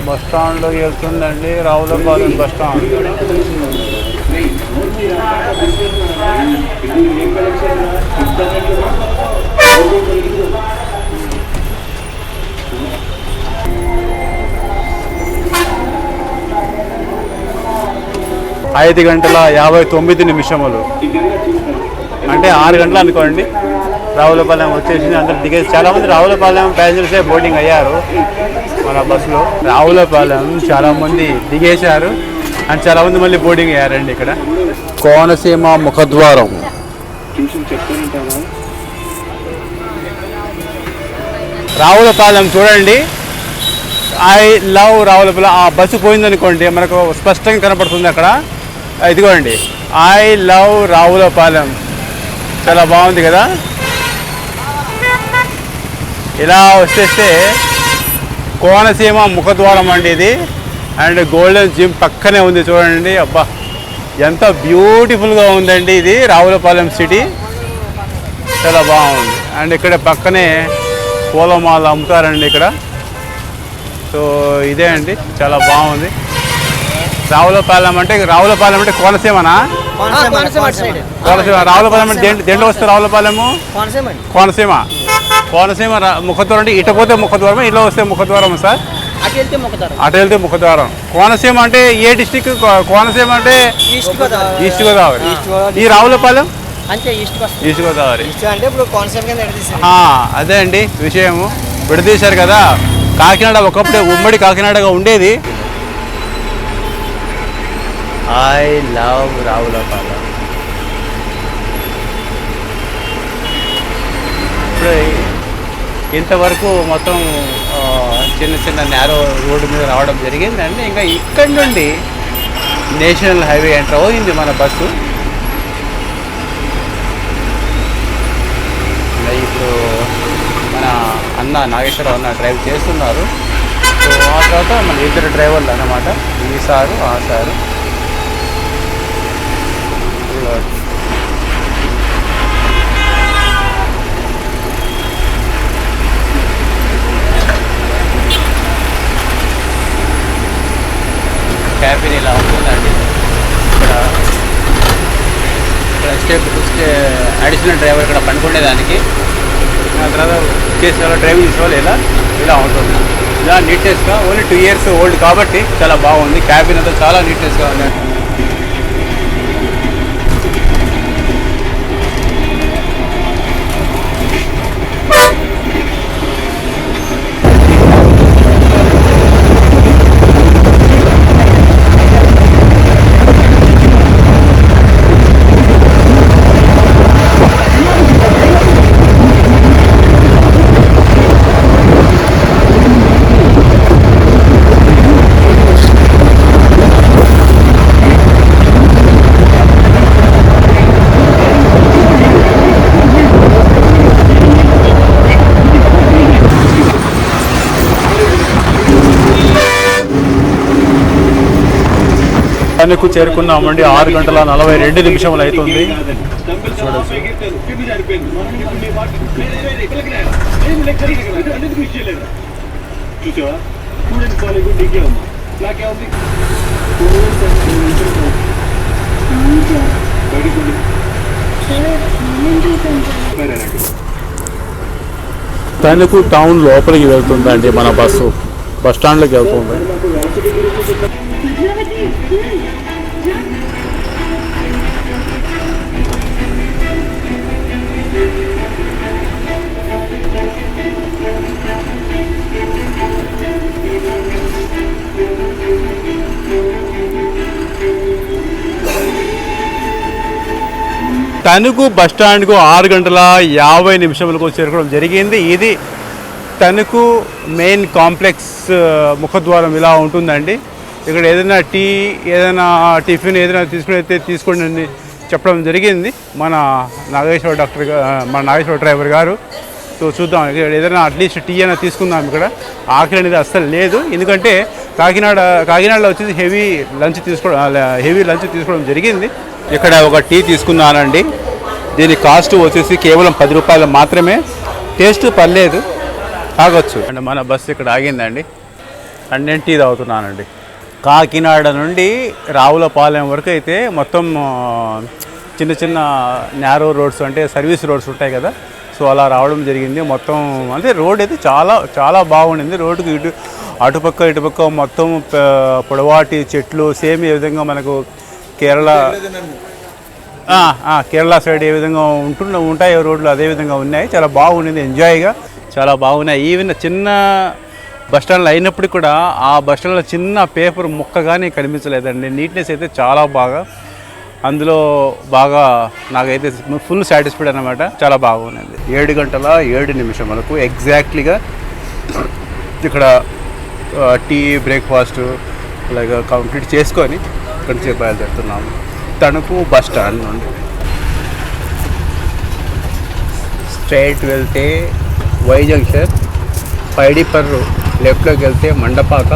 బస్ స్టాండ్లోకి వెళ్తుందండి. Ravulapalem bus stand. ఐదు గంటల 59 నిమిషములు అంటే 6 గంటలు అనుకోండి. రావులపాలెం వచ్చేసి అందరు దిగేసి చాలామంది రావులపాలెం ప్యాసింజర్సే బోర్డింగ్ అయ్యారు మన బస్సులో. రావులపాలెం చాలామంది దిగేశారు అండ్ చాలామంది మళ్ళీ బోర్డింగ్ అయ్యారండి. ఇక్కడ కోనసీమ ముఖద్వారం. రావులపాలెం చూడండి. I love Ravulapalem. ఆ బస్సు పోయిందనుకోండి మనకు స్పష్టంగా కనపడుతుంది అక్కడ. ఇదిగోండి ఐ లవ్ రావులపాలెం. చాలా బాగుంది కదా. ఇలా వచ్చేస్తే కోనసీమ ముఖద్వారం అండి ఇది. అండ్ గోల్డెన్ జిమ్ పక్కనే ఉంది చూడండి. అబ్బా ఎంత బ్యూటిఫుల్గా ఉందండి ఇది రావులపాలెం సిటీ. చాలా బాగుంది. అండ్ ఇక్కడ పక్కనే పూలమాల అమ్ముతారండి ఇక్కడ. సో ఇదే అండి చాలా బాగుంది. రావులపాలెం అంటే కోనసీమనా? కోనసీమ. రావులపాలెం అంటే దేంట్లో వస్తే రావులపాలెము? కోనసీమ ముఖద్వారం అంటే ఇటు పోతే ముఖద్వారం, ఇట్లా వస్తే ముఖద్వారం సార్. అటు వెళ్తే ముఖద్వారం. కోనసీమ అంటే ఏ డిస్టిక్? కోనసీమ అంటే ఈస్ట్ గోదావరి. ఈ రావులపాలెం ఈస్ట్ గోదావరి. అదే అండి విషయము. విడదీశారు కదా. కాకినాడ ఒకప్పుడు ఉమ్మడి కాకినాడగా ఉండేది. I love Ravulapalem. ఇప్పుడు ఇంతవరకు మొత్తం చిన్న చిన్న నేరో రోడ్డు మీద రావడం జరిగిందండి. ఇంకా ఇక్కడి నుండి నేషనల్ హైవే ఎంటర్ అయింది మన బస్సు. ఇప్పుడు మన అన్న నాగేశ్వరరావు అన్న డ్రైవ్ చేస్తున్నారు. సో ఆ తర్వాత మన ఇద్దరు డ్రైవర్లు అన్నమాట, ఈ సారు ఆ సారు. క్యాబిన్ ఇలా ఉంటుందండి. ఇక్కడ అడిషనల్ డ్రైవర్ ఇక్కడ పనుకునేదానికి, ఆ తర్వాత చేసే వాళ్ళు డ్రైవింగ్ చేసే వాళ్ళు ఇలా ఉంటుంది. ఇలా నీట్నెస్గా, ఓన్లీ 2 years ఓల్డ్ కాబట్టి చాలా బాగుంది. క్యాబిన్ అంతా చాలా నీట్నెస్గా ఉంది. తణుకు చేరుకున్నామండి. 6:42 అవుతుంది. చూడొచ్చు. తణుకు టౌన్ లోపలికి వెళ్తుందండి మన బస్సు. బస్ స్టాండ్లోకి వెళ్తుంది. తణుకు బస్టాండ్కు 6:50 చేరుకోవడం జరిగింది. ఇది తణుకు మెయిన్ కాంప్లెక్స్ ముఖద్వారం ఇలా ఉంటుందండి. ఇక్కడ ఏదైనా టీ, ఏదైనా టిఫిన్ ఏదైనా తీసుకోండి అని చెప్పడం జరిగింది మన నాగేశ్వర డ్రైవర్ గారు. సో చూద్దాం, ఇక్కడ ఏదైనా అట్లీస్ట్ టీ అయినా తీసుకుందాం. ఇక్కడ ఆకలి అనేది అస్సలు లేదు, ఎందుకంటే కాకినాడలో వచ్చేసి హెవీ లంచ్ తీసుకోవడం జరిగింది. ఇక్కడ ఒక టీ తీసుకున్నానండి. దీని కాస్ట్ వచ్చేసి కేవలం 10 రూపాయలు మాత్రమే. టేస్ట్ పర్లేదు, తాగొచ్చు. అండ్ మన బస్సు ఇక్కడ ఆగిందండి. అండ్ నేను టీ తాగుతున్నానండి. కాకినాడ నుండి రావులపాలెం వరకు అయితే మొత్తం చిన్న చిన్న నేరో రోడ్స్, అంటే సర్వీస్ రోడ్స్ ఉంటాయి కదా, సో అలా రావడం జరిగింది. మొత్తం అంటే రోడ్ అయితే చాలా చాలా బాగుండింది. రోడ్డుకి అటుపక్క ఇటుపక్క మొత్తం పొడవాటి చెట్లు, సేమ్ ఏ విధంగా మనకు కేరళ సైడ్ ఏ విధంగా ఉంటాయో రోడ్లు అదే విధంగా ఉన్నాయి. చాలా బాగుండింది, ఎంజాయ్గా చాలా బాగున్నాయి. ఈవెన్ చిన్న బస్టాండ్లో అయినప్పుడు కూడా ఆ బస్టాండ్లో చిన్న పేపర్ ముక్క కానీ కనిపించలేదండి. నీట్నెస్ అయితే చాలా బాగా, అందులో బాగా నాకైతే ఫుల్ సాటిస్ఫైడ్ అన్నమాట. చాలా బాగుంది. 7:07 ఎగ్జాక్ట్లీగా ఇక్కడ టీ, బ్రేక్ఫాస్ట్ అలాగే కంప్లీట్ చేసుకొని ఇక్కడి నుంచి బయలుదేరుతున్నాము తణుకు బస్ స్టాండ్ నుండి. స్ట్రైట్ వెళ్తే వై జంక్షన్, పైడిపర్రు లెఫ్ట్లోకి వెళ్తే మండపాక,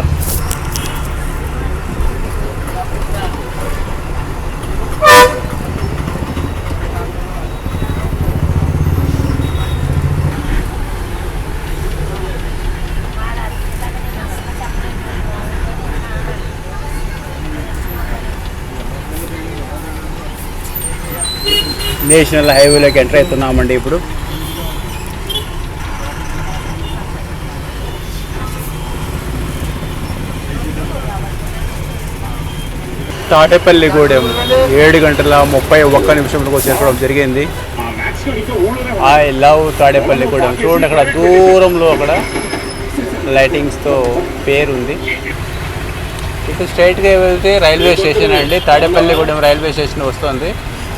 నేషనల్ హైవేలోకి ఎంటర్ అవుతున్నామండి. ఇప్పుడు తాడేపల్లిగూడెం 7:31 చేరుకోవడం జరిగింది. I love Tadepalligudem. చూడండి అక్కడ దూరంలో అక్కడ లైటింగ్స్తో పేరుంది. ఇటు స్ట్రైట్గా వెళ్తే రైల్వే స్టేషన్ అండి. తాడేపల్లిగూడెం రైల్వే స్టేషన్ వస్తుంది.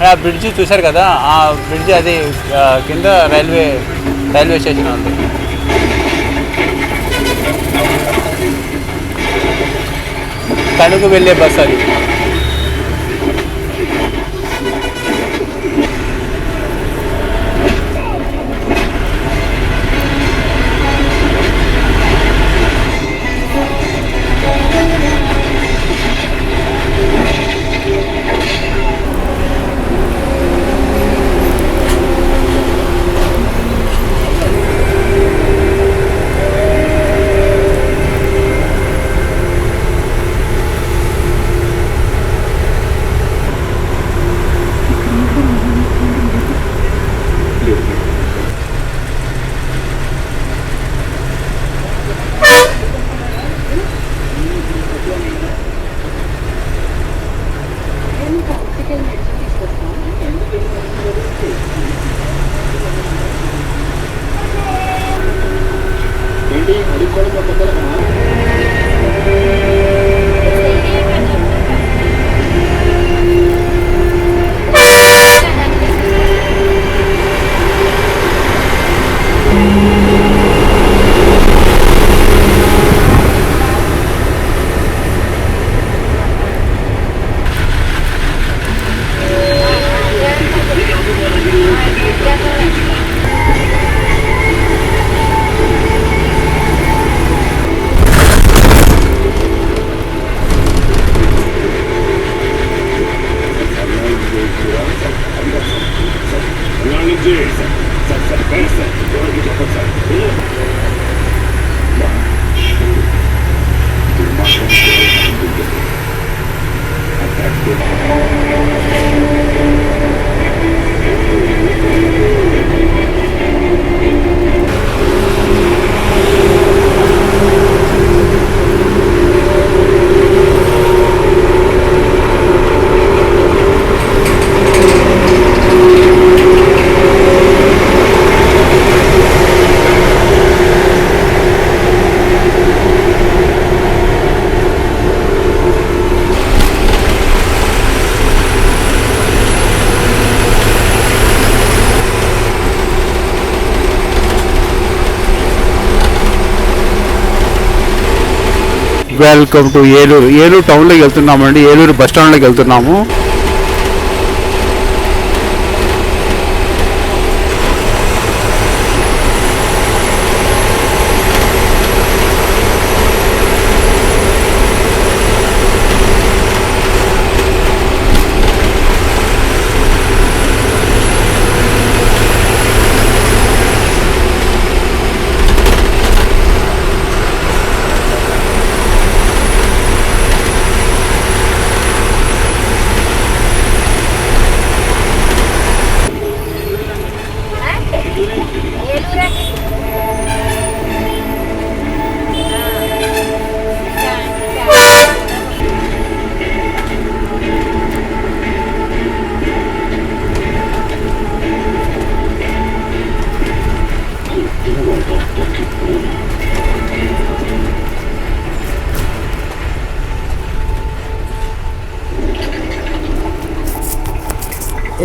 ఆ బ్రిడ్జి చూశారు కదా, ఆ బ్రిడ్జి అది కింద రైల్వే స్టేషన్ ఉంది. తణుకు వెళ్ళే బస్ అది. Welcome to Eluru. ఏలూరు టౌన్లోకి వెళ్తున్నామండి. ఏలూరు బస్ స్టాండ్లోకి వెళ్తున్నాము.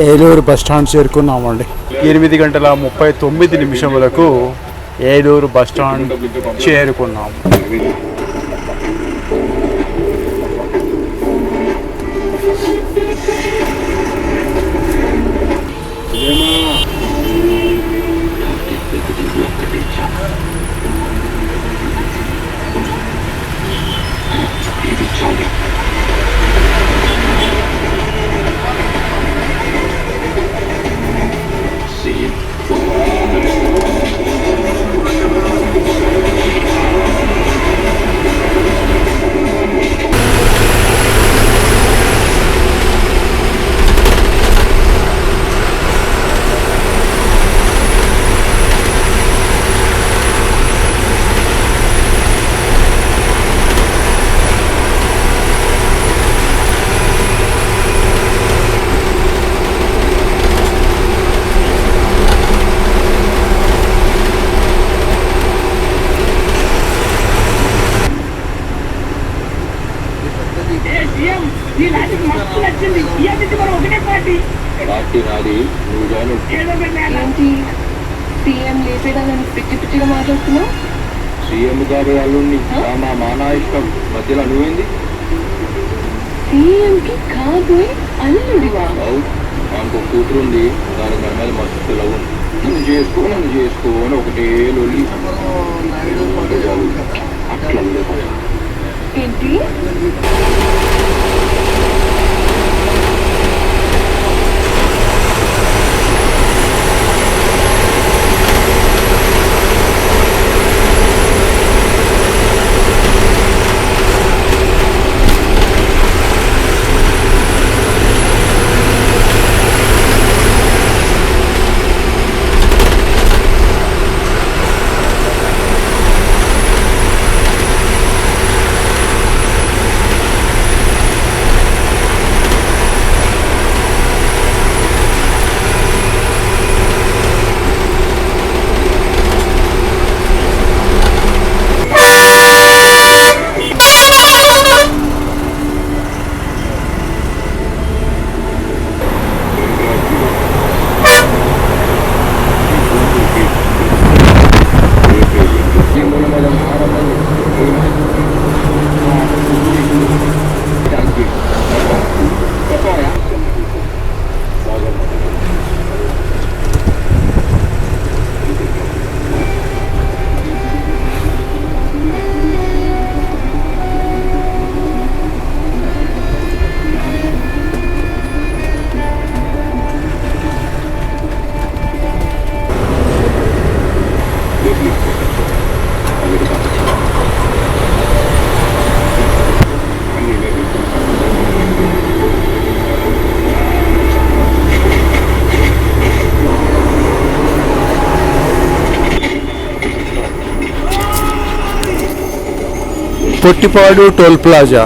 ఏలూరు బస్ స్టాండ్ చేరుకున్నామండి. 8:39 ఏలూరు బస్ స్టాండ్ చేరుకున్నాము. సీఎం లేపేదాన్ని పిచ్చి పిచ్చిగా మాట్లాడుతున్నావు. సీఎం గారు అల్లుడిని మా మానాయిష్టం మధ్యలో అనువైంది. సీఎంకి కాదు అల్లుడివా? నాకు కూతురు ఉంది, దాని దాని మీద మస్తు లవ్ ఉంది. నన్ను చేసుకో అని ఒకటే లొల్లి. అట్లా ఏంటి? Pottipadu toll plaza.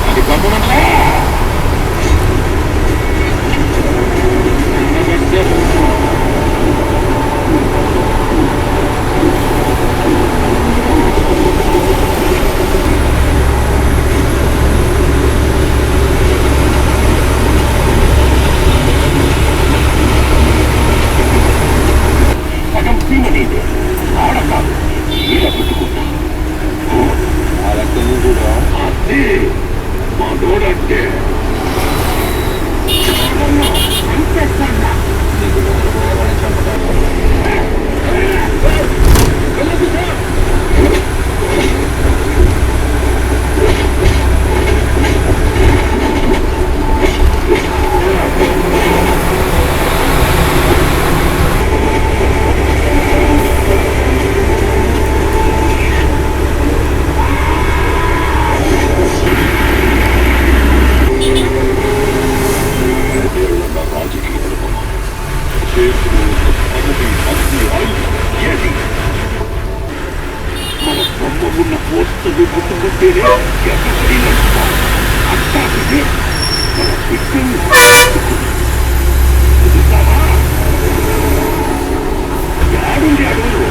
అది పంపమంటే సగం సీమనీదే ఆడకాదు ఈడ పెట్టుకుంటా ఆ లెక్క నువ్వు కూడా అదే మా డోడంటే నీకు మన బొమ్మగున్న వస్తువు గుర్తుకుంటేనే అట్టాగే మన పిల్లలు ఆడుంది అడుగు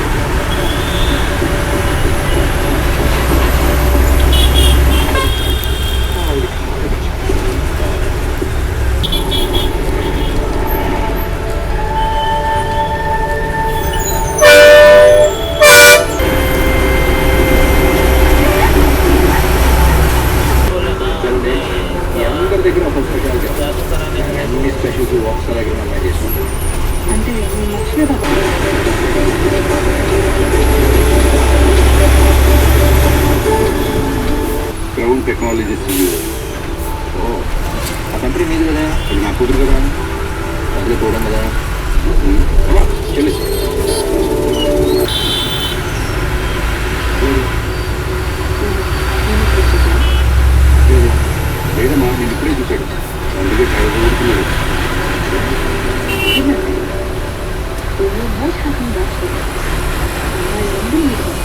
అందరి దగ్గర ఒక స్పెషాలిటీ అన్ని స్పెషల్స్ ఒకసారి దగ్గర మనం చేసుకుంటాం. అంటే నేను నచ్చలేదా? Crown technologies. ఆ కంపెనీ మీది కదా, అది నా కూతురు కదా, అదే పోవడం కదా. చెల్లి లేదమ్మా, నేను ఇప్పుడే చూశాడు, అందుకే చదువుతున్నాడు. What happened last week? I wonder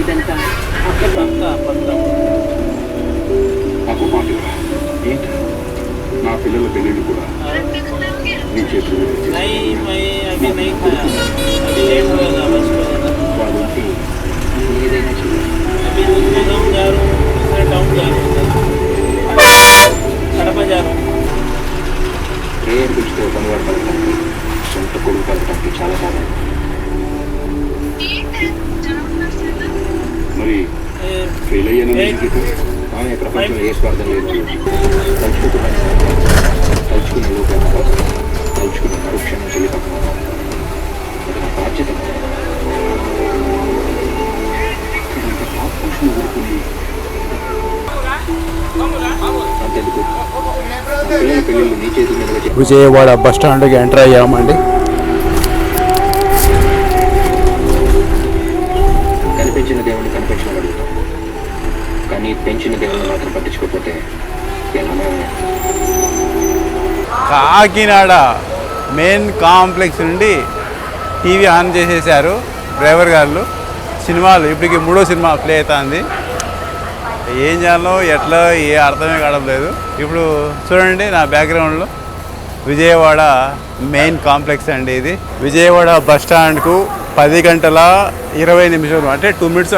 ఇదంతా నాకు మాట ఏంటి, నా పిల్లల పెళ్ళిళ్ళు కూడా నీ చేతులు వాళ్ళకి ఏదైనా ప్రేయర్ పిలిస్తే పనివాడు పడటానికి, సొంత కొడుకు పడటానికి చాలా బాగుంది. మరి ఫెయిల్ అయ్యానని కానీ ప్రపంచంలో ఏ స్వార్థం లేదు. తలుచుకునే లోకాన్ని తలుచుకునే మరుక్షణం చెల్లిపక్కన అది నా బాధ్యత. ఊరుకుని అంతెందుకు పిల్లల పెళ్ళిళ్ళు నీ చేతుల మీద విజయవాడ బస్ స్టాండ్కి ఎంటర్ అయ్యామండి. చిన్న దేవుళ్ళు మాత్రం పట్టించుకోకపోతే ఎలానో. కాకినాడ మెయిన్ కాంప్లెక్స్ నుండి టీవీ ఆన్ చేసేసారు డ్రైవర్ గారు. సినిమాలు ఇప్పటికి 3వ సినిమా ప్లే అవుతుంది. ఏం చేయాలో ఎట్లా అర్థమే కావడం లేదు. ఇప్పుడు చూడండి నా బ్యాక్గ్రౌండ్లో విజయవాడ మెయిన్ కాంప్లెక్స్ అండి ఇది. విజయవాడ బస్ స్టాండ్కు 10 గంటల 20 నిమిషాలు అంటే 2 మినిట్స్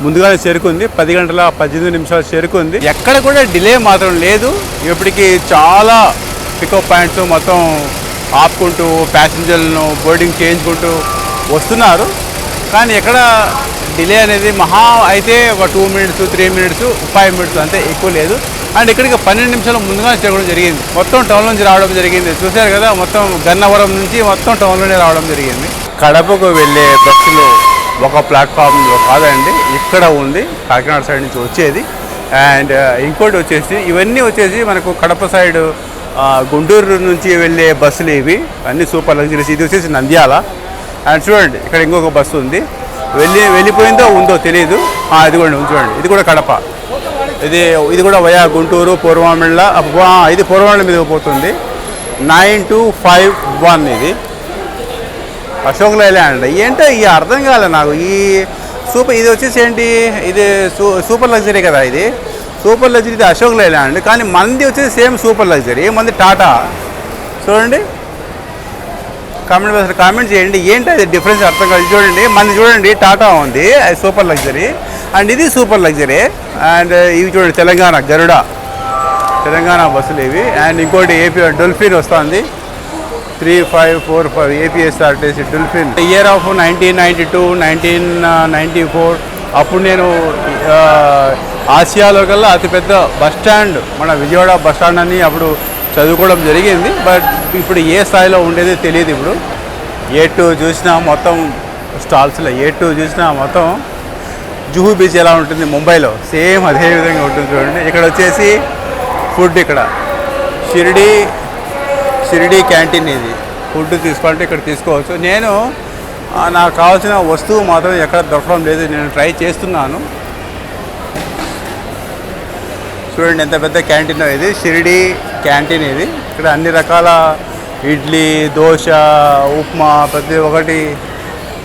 ముందుగానే చేరుకుంది. 10 గంటల 18 నిమిషాలు చేరుకుంది. ఎక్కడ కూడా డిలే మాత్రం లేదు. ఇప్పటికి చాలా పికప్ పాయింట్స్ మొత్తం ఆపుకుంటూ ప్యాసింజర్లను బోర్డింగ్ చేయించుకుంటూ వస్తున్నారు. కానీ ఎక్కడ డిలే అనేది మహా అయితే ఒక 2 మినిట్స్ 3 మినిట్స్ 5 మినిట్స్ అంతే, ఎక్కువ లేదు. అండ్ ఇక్కడికి 12 నిమిషాలు ముందుగా చేరడం జరిగింది. మొత్తం టౌన్ నుంచి రావడం జరిగింది. చూశారు కదా, మొత్తం గన్నవరం నుంచి మొత్తం టౌన్లోనే రావడం జరిగింది. కడపకు వెళ్ళే బస్సులు ఒక ప్లాట్ఫామ్లో కాదండి, ఇక్కడ ఉంది కాకినాడ సైడ్ నుంచి వచ్చేది. అండ్ ఇంకోటి వచ్చేసి ఇవన్నీ వచ్చేసి మనకు కడప సైడ్ గుంటూరు నుంచి వెళ్ళే బస్సులు ఇవి అన్నీ సూపర్ లగ్జరీస్. ఇది వచ్చేసి నంద్యాల. అండ్ చూడండి ఇక్కడ ఇంకొక బస్సు ఉంది, వెళ్ళిపోయిందో ఉందో తెలియదు. ఇది కూడా చూడండి, ఇది కూడా కడప. ఇది కూడా వయా గుంటూరు పూర్వమిళ్ళ. ఇది పూర్వమిళ్ళ మీద పోతుంది. 9251 ఇది అశోక్ లైలాండ్. ఏంటో ఈ అర్థం కాలే నాకు. ఈ ఇది వచ్చేసి ఏంటి, ఇది సూపర్ లగ్జరీ కదా, ఇది సూపర్ లగ్జరీ, ఇది అశోక్ లైలాండ్. కానీ మంది వచ్చేసి సేమ్ సూపర్ లగ్జరీ, మంది టాటా. చూడండి, కామెంట్ చేయండి ఏంటి అది డిఫరెన్స్ అర్థం కాదు. చూడండి మంది, చూడండి టాటా ఉంది, అది సూపర్ లగ్జరీ. అండ్ ఇది సూపర్ లగ్జరీ. అండ్ ఇవి చూడండి తెలంగాణ గరుడ, తెలంగాణ బస్సులు ఇవి. అండ్ ఇంకోటి ఏపీ డొల్ఫిన్ వస్తుంది 3545 ఏపీఎస్ఆర్టీసీ డొల్ఫిన్. Year of 1992 1994. అప్పుడు నేను ఆసియాలో కల్లా అతిపెద్ద బస్ స్టాండ్ మన విజయవాడ బస్ స్టాండ్ అని అప్పుడు చదువుకోవడం జరిగింది. బట్ ఇప్పుడు ఏ స్థాయిలో ఉండేది తెలియదు. ఇప్పుడు A2 చూసినా మొత్తం స్టాల్స్లో, A2 చూసినా మొత్తం జుహూ బీచ్ ఎలా ఉంటుంది ముంబైలో సేమ్ అదే విధంగా ఉంటుంది. చూడండి ఇక్కడ వచ్చేసి ఫుడ్, ఇక్కడ షిరిడి క్యాంటీన్. ఇది ఫుడ్ తీసుకోవాలంటే ఇక్కడ తీసుకోవచ్చు. నేను నాకు కావాల్సిన వస్తువు మాత్రం ఎక్కడ దొరకడం లేదు, నేను ట్రై చేస్తున్నాను. చూడండి ఎంత పెద్ద క్యాంటీన్ ఇది, షిరిడి క్యాంటీన్ ఇది. ఇక్కడ అన్ని రకాల ఇడ్లీ, దోశ, ఉప్మా ప్రతి ఒక్కటి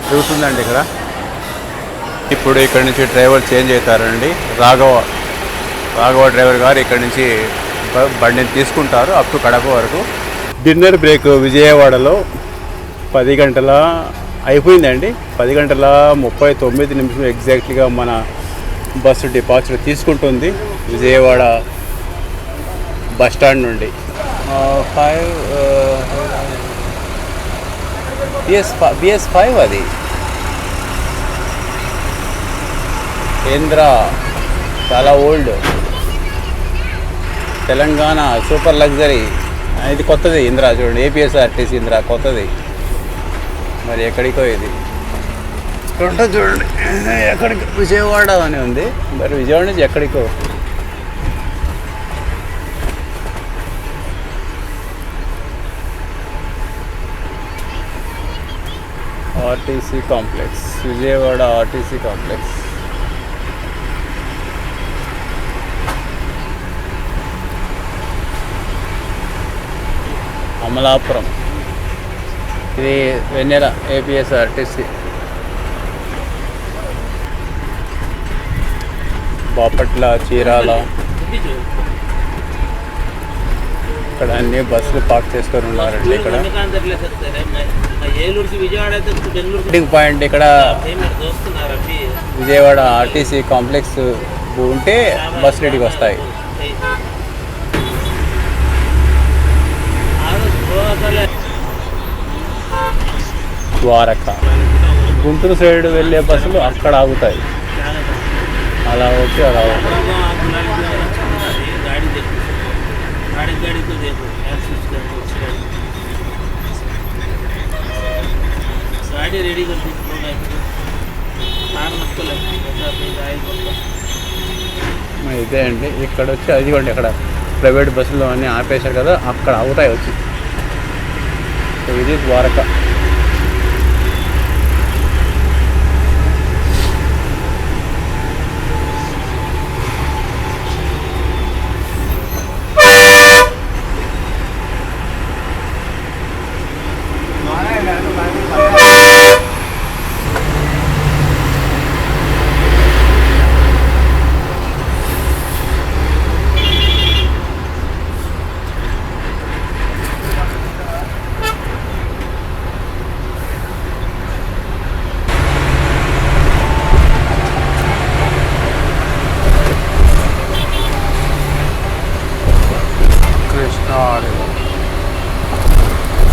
దొరుకుతుందండి ఇక్కడ. ఇప్పుడు ఇక్కడ నుంచి డ్రైవర్ చేంజ్ అవుతారండి. రాఘవ డ్రైవర్ గారు ఇక్కడ నుంచి బండిని తీసుకుంటారు అప్ టు కడప వరకు. డిన్నర్ బ్రేక్ విజయవాడలో 10 గంటల అయిపోయిందండి. 10 గంటల 39 నిమిషం ఎగ్జాక్ట్లీగా మన బస్సు డిపార్చర్ తీసుకుంటుంది విజయవాడ బస్ స్టాండ్ నుండి. BS5 అది ఇంద్రా, చాలా ఓల్డ్ తెలంగాణ సూపర్ లగ్జరీ. ఇది కొత్తది ఇంద్రా, చూడండి ఏపీఎస్ఆర్టీసీ ఇంద్రా కొత్తది. మరి ఎక్కడికో ఇది ఇక్కడ ఉంటుంది చూడండి, ఎక్కడికి విజయవాడ అని ఉంది. మరి విజయవాడ నుంచి ఎక్కడికో. RTC complex, Vijayawada RTC complex. Amalapuram, ఇది వెన్నెల ఏపీఎస్ఆర్టీసీ. బాపట్ల, చీరాల, ఇక్కడ అన్ని బస్సులు పార్క్ చేసుకొని ఉన్నారండి. ఇక్కడ మీటింగ్ పాయింట్ ఇక్కడ విజయవాడ ఆర్టీసీ కాంప్లెక్స్ ఉంటే బస్సు రెడీకి వస్తాయి. ద్వారక, గుంటూరు సైడ్ వెళ్ళే బస్సులు అక్కడ ఆగుతాయి. అలా వచ్చి అలా ఇదే అండి. ఇక్కడ వచ్చి అదిగోండి, అక్కడ ప్రైవేట్ బస్సులు అన్నీ ఆపేశారు కదా, అక్కడ ఆగుతాయి వచ్చి. ఇది ద్వారక.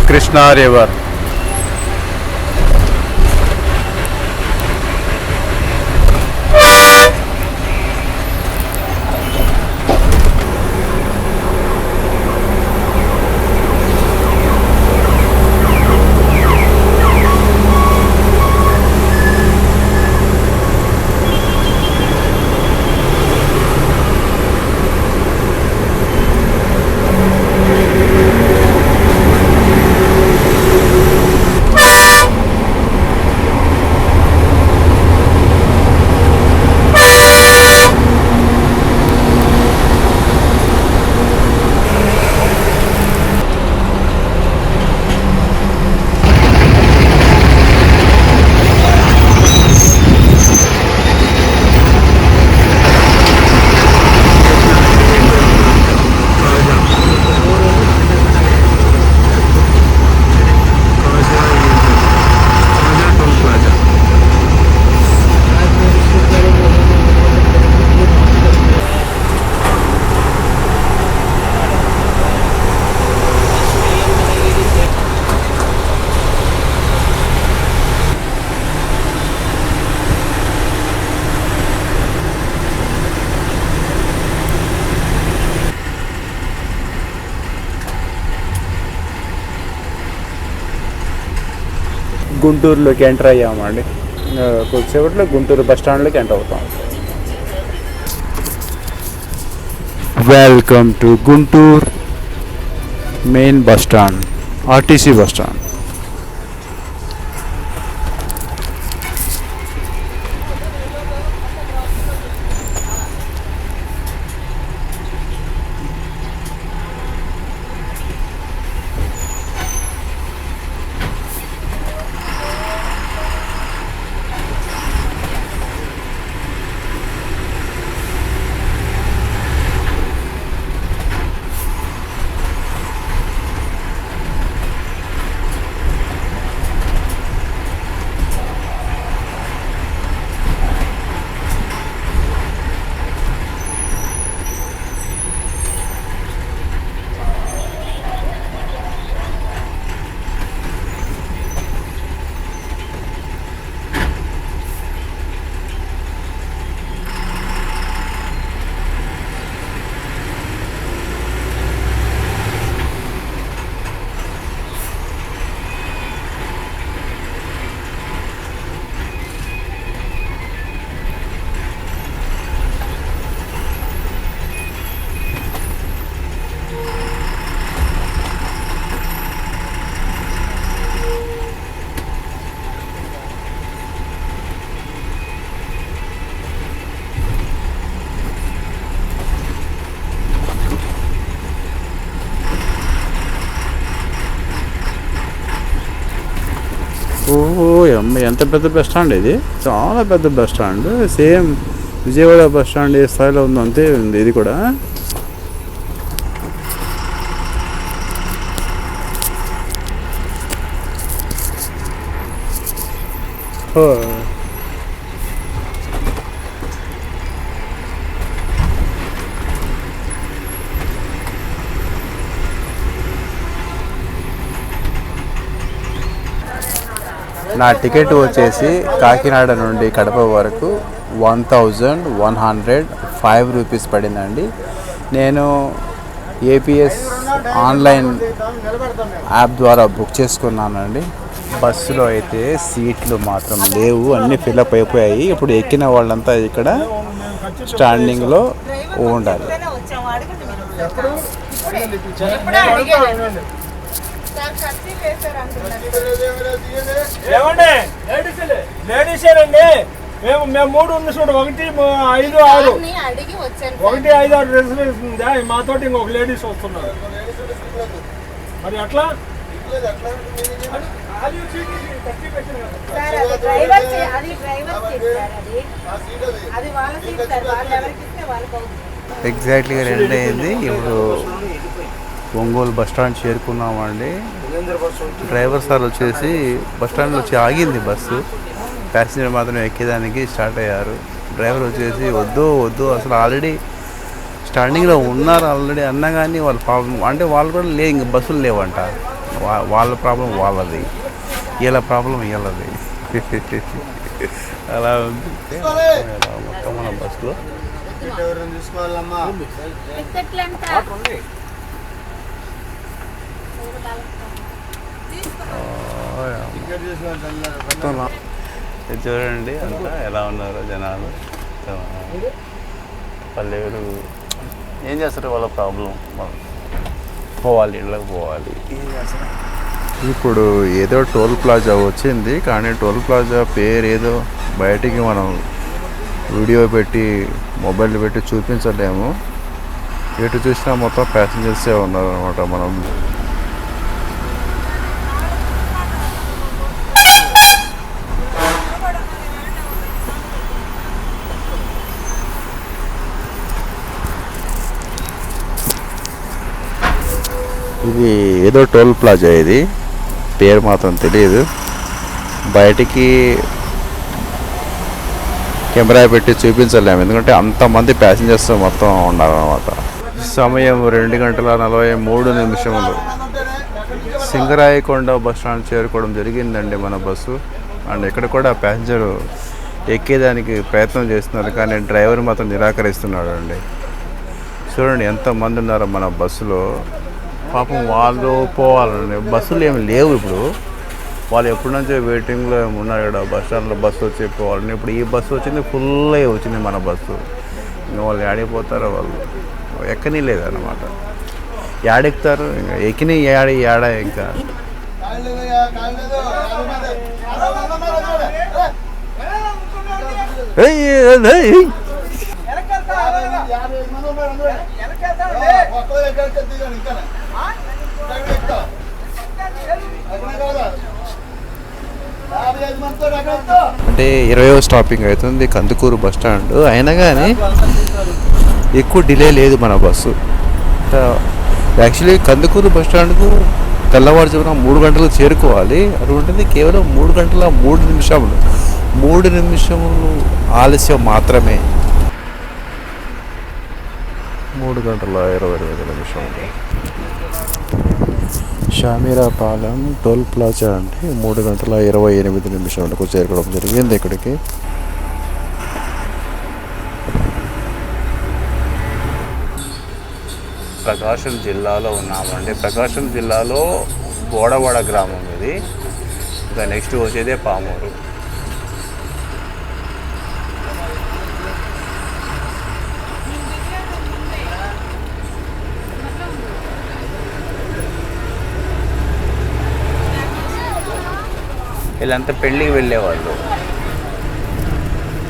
కృష్ణా రివర్. గుంటూరులోకి ఎంటర్ అయ్యామండి. కొద్దిసేపట్లో గుంటూరు బస్ స్టాండ్లోకి ఎంటర్ అవుతాం. Welcome to Guntur main bus stand, RTC bus stand. ఓ అమ్మ, ఎంత పెద్ద బస్ స్టాండ్ ఇది! చాలా పెద్ద bus stand. Same Vijayawada bus stand ఏ స్థాయిలో ఉందో అంతే ఉంది ఇది కూడా. నా టికెట్ వచ్చేసి కాకినాడ నుండి కడప వరకు 1105 రూపీస్ పడిందండి. నేను ఏపీఎస్ ఆన్లైన్ యాప్ ద్వారా బుక్ చేసుకున్నానండి. బస్సులో అయితే సీట్లు మాత్రం లేవు, అన్నీ ఫిల్అప్ అయిపోయాయి. ఇప్పుడు ఎక్కిన వాళ్ళంతా ఇక్కడ స్టాండింగ్లో ఉండాలి. లేడీసేనండి, మేము 3 ఉంది చూడు, 1, 5, 6 1, 5, 6 రిజర్వేషన్ ఉందా? మాతోటి ఇంకొక లేడీస్ వస్తున్నారు. మరి అట్లా ఎగ్జాక్ట్లీగా 2 అయింది. ఇప్పుడు ఒంగోలు బస్ స్టాండ్ చేరుకున్నామండి. డ్రైవర్ సార్ వచ్చేసి బస్ స్టాండ్లో వచ్చి ఆగింది బస్సు. ప్యాసింజర్ మాత్రం ఎక్కేదానికి స్టార్ట్ అయ్యారు. డ్రైవర్ వచ్చేసి వద్దు అసలు ఆల్రెడీ స్టాండింగ్లో ఉన్నారు ఆల్రెడీ అన్నా కానీ వాళ్ళ ప్రాబ్లం అంటే వాళ్ళు కూడా లేదు, ఇంక బస్సులు లేవంట. వాళ్ళ ప్రాబ్లం వాళ్ళది, వీళ్ళ ప్రాబ్లం వీళ్ళది. అలా ఉంది మొత్తం మన బస్సులో. చూడండి అంతా ఎలా ఉన్నారు జనాలు. పల్లెలు ఏం చేస్తారు, వాళ్ళ ప్రాబ్లం పోవాలి, ఇళ్ళకి పోవాలి. ఇప్పుడు ఏదో టోల్ ప్లాజా వచ్చింది, కానీ టోల్ ప్లాజా పేరు ఏదో బయటికి మనం వీడియో పెట్టి మొబైల్ పెట్టి చూపించలేము. ఎటు చూసినా మొత్తం ప్యాసింజర్సే ఉన్నారు అనమాట. మనం ఇది ఏదో టోల్ ప్లాజా, ఇది పేరు మాత్రం తెలియదు. బయటికి కెమెరా పెట్టి చూపించలేము, ఎందుకంటే అంతమంది ప్యాసింజర్స్ మొత్తం ఉన్నారన్నమాట. సమయం 2:43 సింగరాయకొండ బస్ స్టాండ్ చేరుకోవడం జరిగిందండి మన బస్సు. అండ్ ఇక్కడ కూడా ప్యాసింజర్ ఎక్కేదానికి ప్రయత్నం చేస్తున్నారు, కానీ డ్రైవర్ మాత్రం నిరాకరిస్తున్నాడు అండి. చూడండి ఎంతమంది ఉన్నారో మన బస్సులో. పాపం వాళ్ళు పోవాలండి, బస్సులు ఏమి లేవు ఇప్పుడు. వాళ్ళు ఎప్పటి నుంచో వెయిటింగ్లో ఉన్నారు ఇక్కడ బస్ స్టాండ్లో. బస్సు వచ్చి పోవాలని ఇప్పుడు ఈ బస్సు వచ్చింది, ఫుల్ అయి వచ్చింది మన బస్సు. ఇంకా వాళ్ళు ఆడిపోతారో, వాళ్ళు ఎక్కని లేదన్నమాట. యాడెక్కుతారు, ఇంకా ఎక్కిన యాడ ఇంకా. అంటే 20వ స్టాపింగ్ అవుతుంది కందుకూరు బస్ స్టాండ్. అయినా కానీ ఎక్కువ డిలే లేదు మన బస్సు. యాక్చువల్లీ కందుకూరు బస్ స్టాండ్కు తెల్లవారుజామున 3 గంటలకు చేరుకోవాలి. అటువంటిది కేవలం 3 గంటల 3 నిమిషములు 3 నిమిషములు ఆలస్యం మాత్రమే. 3 గంటల 25 నిమిషములు. షామీరాపాలెం టోల్ ప్లాజా అంటే 3 గంటల 28 నిమిషాలకు చేరుకోవడం జరిగింది ఇక్కడికి. ప్రకాశం జిల్లాలో ఉన్నామండి. ప్రకాశం జిల్లాలో బోడవాడ గ్రామం ఇది. ఇంకా నెక్స్ట్ వచ్చేదే పామూరు. వీళ్ళంతా పెళ్ళికి వెళ్ళేవాళ్ళు.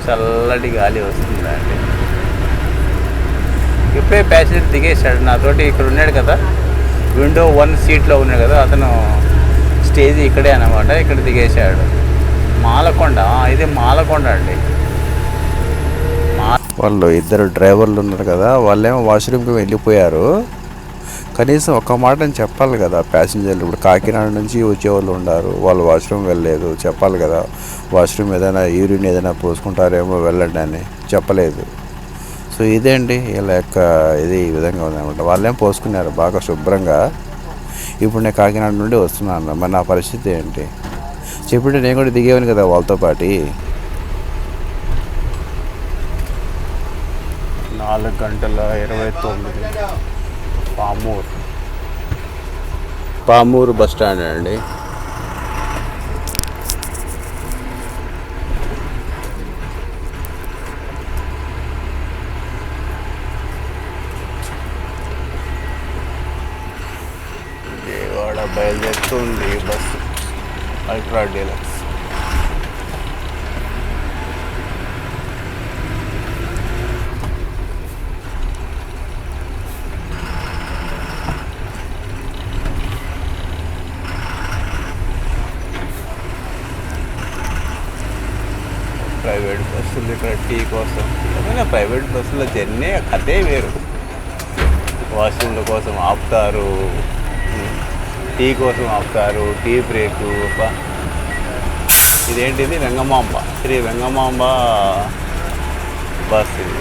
చల్లటి గాలి వస్తుందండి. ఇప్పుడే ప్యాసింజర్ దిగేశాడు నాతోటి. ఇక్కడ ఉన్నాడు కదా, విండో 1 సీట్లో ఉన్నాడు కదా అతను. స్టేజ్ ఇక్కడే అన్నమాట, ఇక్కడ దిగేశాడు. మాలకొండ, ఇది మాలకొండ అండి. వాళ్ళు ఇద్దరు డ్రైవర్లు ఉన్నారు కదా, వాళ్ళేమో వాష్రూమ్కి వెళ్ళిపోయారు. కనీసం ఒక్క మాటని చెప్పాలి కదా ప్యాసింజర్లు. ఇప్పుడు కాకినాడ నుంచి వచ్చేవాళ్ళు ఉన్నారు, వాళ్ళు వాష్రూమ్ వెళ్ళలేదు, చెప్పాలి కదా. వాష్రూమ్ ఏదైనా యూరిన్ ఏదైనా పోసుకుంటారేమో వెళ్ళండి అని చెప్పలేదు. సో ఇదే అండి వీళ్ళ యొక్క ఇది ఈ విధంగా ఉందన్నమాట. వాళ్ళేం పోసుకున్నారు బాగా శుభ్రంగా. ఇప్పుడు నేను కాకినాడ నుండి వస్తున్నాను, మరి నా పరిస్థితి ఏంటి చెప్పింటే నేను కూడా దిగేవాను కదా వాళ్ళతో పాటు. 4:29 పామూరు బస్ స్టాండ్ అండి. విజయవాడ బయలుదేరుతుంది బస్సు అల్ట్రా డీలక్స్. ప్రైవేట్ బస్సులు ఇక్కడ టీ కోసం, ఏమైనా ప్రైవేట్ బస్సుల జర్నీ కథే వేరు. వాష్రూమ్ల కోసం ఆపుతారు, టీ కోసం ఆపుతారు, టీ బ్రేకు. ఇదేంటిది వెంగమాంబ, శ్రీ వెంగమాంబ బస్ ఇది.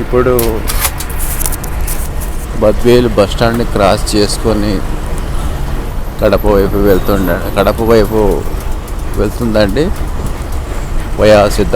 ఇప్పుడు బద్వేలు బస్ స్టాండ్ని క్రాస్ చేసుకొని కడప వైపు వెళ్తుందండి వయా సిద్ధ.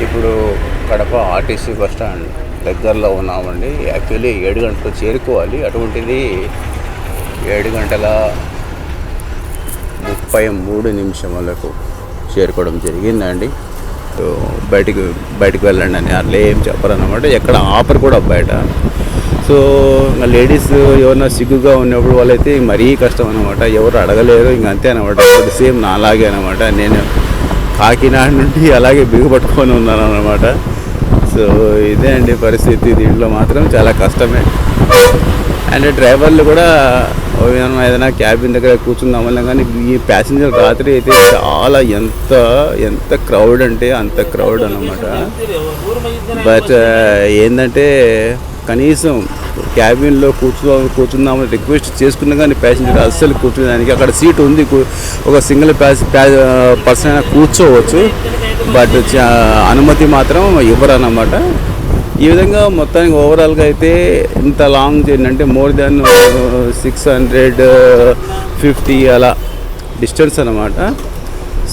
ఇప్పుడు కడప ఆర్టీసీ బస్ స్టాండ్ దగ్గరలో ఉన్నామండి. యాక్చువల్లీ 7 గంటలకు చేరుకోవాలి, అటువంటిది 7:33 చేరుకోవడం జరిగిందండి. సో బయటికి వెళ్ళండి అని అట్లా ఏం చెప్పరన్నమాట, ఎక్కడ ఆపరు కూడా బయట. సో ఇంకా లేడీస్ ఎవరన్నా సిగ్గుగా ఉన్నప్పుడు వాళ్ళైతే మరీ కష్టం అనమాట, ఎవరు అడగలేరు, ఇంక అంతే అనమాట. సేమ్ నాలాగే అనమాట, నేను కాకినాడ నుండి అలాగే బిగుపట్టుకొని ఉన్నాను అనమాట. సో ఇదే అండి పరిస్థితి, దీంట్లో మాత్రం చాలా కష్టమే. అండ్ డ్రైవర్లు కూడా మనం ఏదైనా క్యాబిన్ దగ్గర కూర్చుందామన్నా కానీ ఈ ప్యాసింజర్ రాత్రి అయితే చాలా ఎంత క్రౌడ్ అంటే అంత క్రౌడ్ అనమాట. బట్ ఏంటంటే కనీసం క్యాబిన్లో కూర్చుందామని రిక్వెస్ట్ చేసుకున్నా కానీ ప్యాసింజర్ అస్సలు కూర్చునేదానికి అక్కడ సీట్ ఉంది, ఒక సింగిల్ పర్సన్ అయినా కూర్చోవచ్చు, బట్ అనుమతి మాత్రం ఇవ్వరన్నమాట. ఈ విధంగా మొత్తానికి ఓవరాల్గా అయితే ఇంత లాంగ్ జర్నీ అంటే మోర్ దాన్ 650 అలా డిస్టెన్స్ అన్నమాట.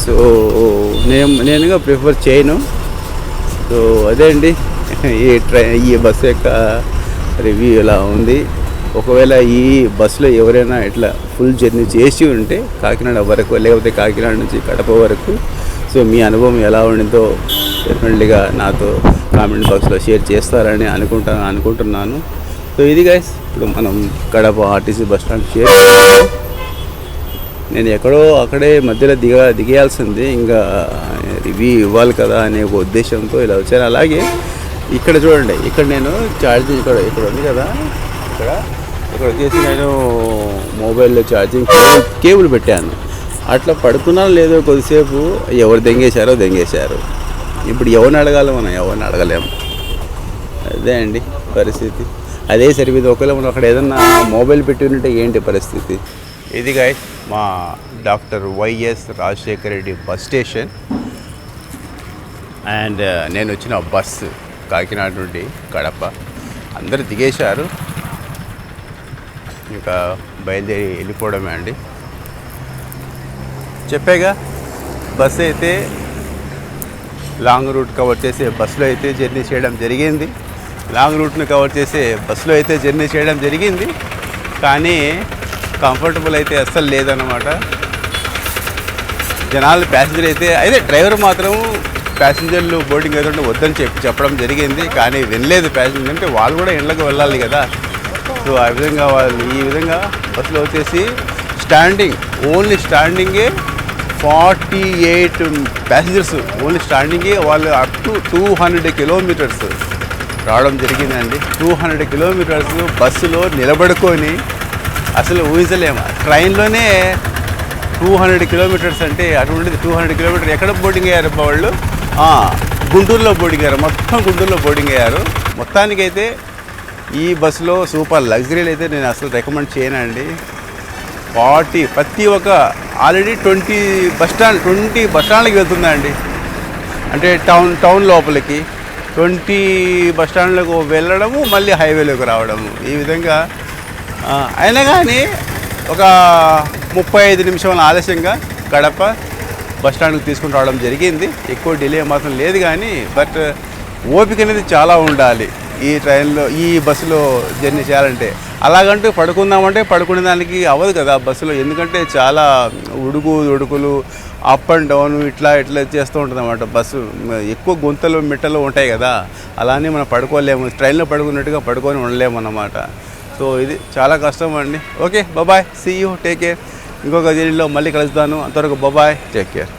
సో నేనుగా ప్రిఫర్ చేయను. సో అదే అండి ఈ బస్సు యొక్క రివ్యూ ఇలా ఉంది. ఒకవేళ ఈ బస్సులో ఎవరైనా ఇట్లా ఫుల్ జర్నీ చేసి ఉంటే కాకినాడ వరకు లేకపోతే కాకినాడ నుంచి కడప వరకు, సో మీ అనుభవం ఎలా ఉండిందో డెఫినెట్లీగా నాతో కామెంట్ బాక్స్లో షేర్ చేస్తారని అనుకుంటున్నాను. సో ఇది గైస్, ఇప్పుడు మనం Kadapa RTC bus stand share చేస్తాను. నేను ఎక్కడో అక్కడే మధ్యలో దిగేయాల్సింది, ఇంకా రివ్యూ ఇవ్వాలి కదా అనే ఒక ఉద్దేశంతో ఇలా వచ్చాను. అలాగే ఇక్కడ చూడండి, ఇక్కడ నేను ఛార్జింగ్ ఇక్కడ ఉంది కదా, ఇక్కడ వచ్చేసి నేను మొబైల్లో ఛార్జింగ్ కేబుల్ పెట్టాను. అట్లా పడుకున్నా లేదో కొద్దిసేపు ఎవరు దెంగేశారు. ఇప్పుడు ఎవరిని అడగాలి, మనం ఎవరిని అడగలేము. అదే అండి పరిస్థితి. అదే సరిపోయింది. ఒకవేళ మనం అక్కడ ఏదన్నా మొబైల్ పెట్టి ఉంటే ఏంటి పరిస్థితి. ఇది గైస్ మా doctor YS Rajasekhara Reddy bus station. And నేను వచ్చిన బస్సు కాకినాడ నుండి కడప. అందరూ దిగేశారు, ఇంకా బయలుదేరి వెళ్ళిపోవడమే అండి. చెప్పాగా బస్సు అయితే లాంగ్ రూట్ కవర్ చేసే బస్సులో అయితే జర్నీ చేయడం జరిగింది. లాంగ్ రూట్ను కవర్ చేసే బస్సులో అయితే జర్నీ చేయడం జరిగింది, కానీ కంఫర్టబుల్ అయితే అస్సలు లేదన్నమాట. జనాలు ప్యాసింజర్ అయితే డ్రైవర్ మాత్రం ప్యాసింజర్లు బోర్డింగ్ ఏదంటే వద్దని చెప్పడం జరిగింది, కానీ వినలేదు ప్యాసింజర్. అంటే వాళ్ళు కూడా ఇళ్ళకి వెళ్ళాలి కదా. సో ఆ విధంగా వాళ్ళు ఈ విధంగా బస్సులో వచ్చేసి ఓన్లీ స్టాండింగే 48 ప్యాసింజర్స్, ఓన్లీ స్టాండింగే వాళ్ళు అప్ టు 200 కిలోమీటర్స్ రావడం జరిగిందండి. 200 కిలోమీటర్స్ బస్సులో నిలబడుకొని అసలు ఊహించలేము. ట్రైన్లోనే 200 కిలోమీటర్స్ అంటే అటువంటిది 200 కిలోమీటర్ ఎక్కడ బోర్డింగ్ అయ్యారు వాళ్ళు? గుంటూరులో బోర్డింగ్ అయ్యారు, మొత్తం గుంటూరులో బోర్డింగ్ అయ్యారు. మొత్తానికైతే ఈ బస్సులో సూపర్ లగ్జరీలు అయితే నేను అసలు రికమెండ్ చేయనండి. ప్రతి ఒక్క ఆల్రెడీ 20 బస్ స్టాండ్లకి వెళ్తుందండి. అంటే టౌన్ లోపలికి 20 బస్ స్టాండ్లకు వెళ్ళడము, మళ్ళీ హైవేలోకి రావడము, ఈ విధంగా. అయినా కానీ ఒక 35 నిమిషాల ఆలస్యంగా కడప బస్ స్టాండ్కి తీసుకుని రావడం జరిగింది. ఎక్కువ డిలే మాత్రం లేదు కానీ బట్ ఓపిక అనేది చాలా ఉండాలి ఈ ట్రైన్లో ఈ బస్సులో జర్నీ చేయాలంటే. అలాగంటూ పడుకుందామంటే పడుకునే దానికి అవ్వదు కదా బస్సులో, ఎందుకంటే చాలా ఉడుకులు అప్ అండ్ డౌన్ ఇట్లా చేస్తూ ఉంటుంది అన్నమాట. బస్సు ఎక్కువ గుంతలు మిట్టలు ఉంటాయి కదా, అలానే మనం పడుకోలేము, ట్రైన్లో పడుకున్నట్టుగా పడుకొని ఉండలేము అన్నమాట. సో ఇది చాలా కష్టం అండి. Okay bye, see you, take care. ఇంకొక జర్నీలో మళ్ళీ కలుస్తాను. అంతవరకు బాయ్, టేక్ కేర్.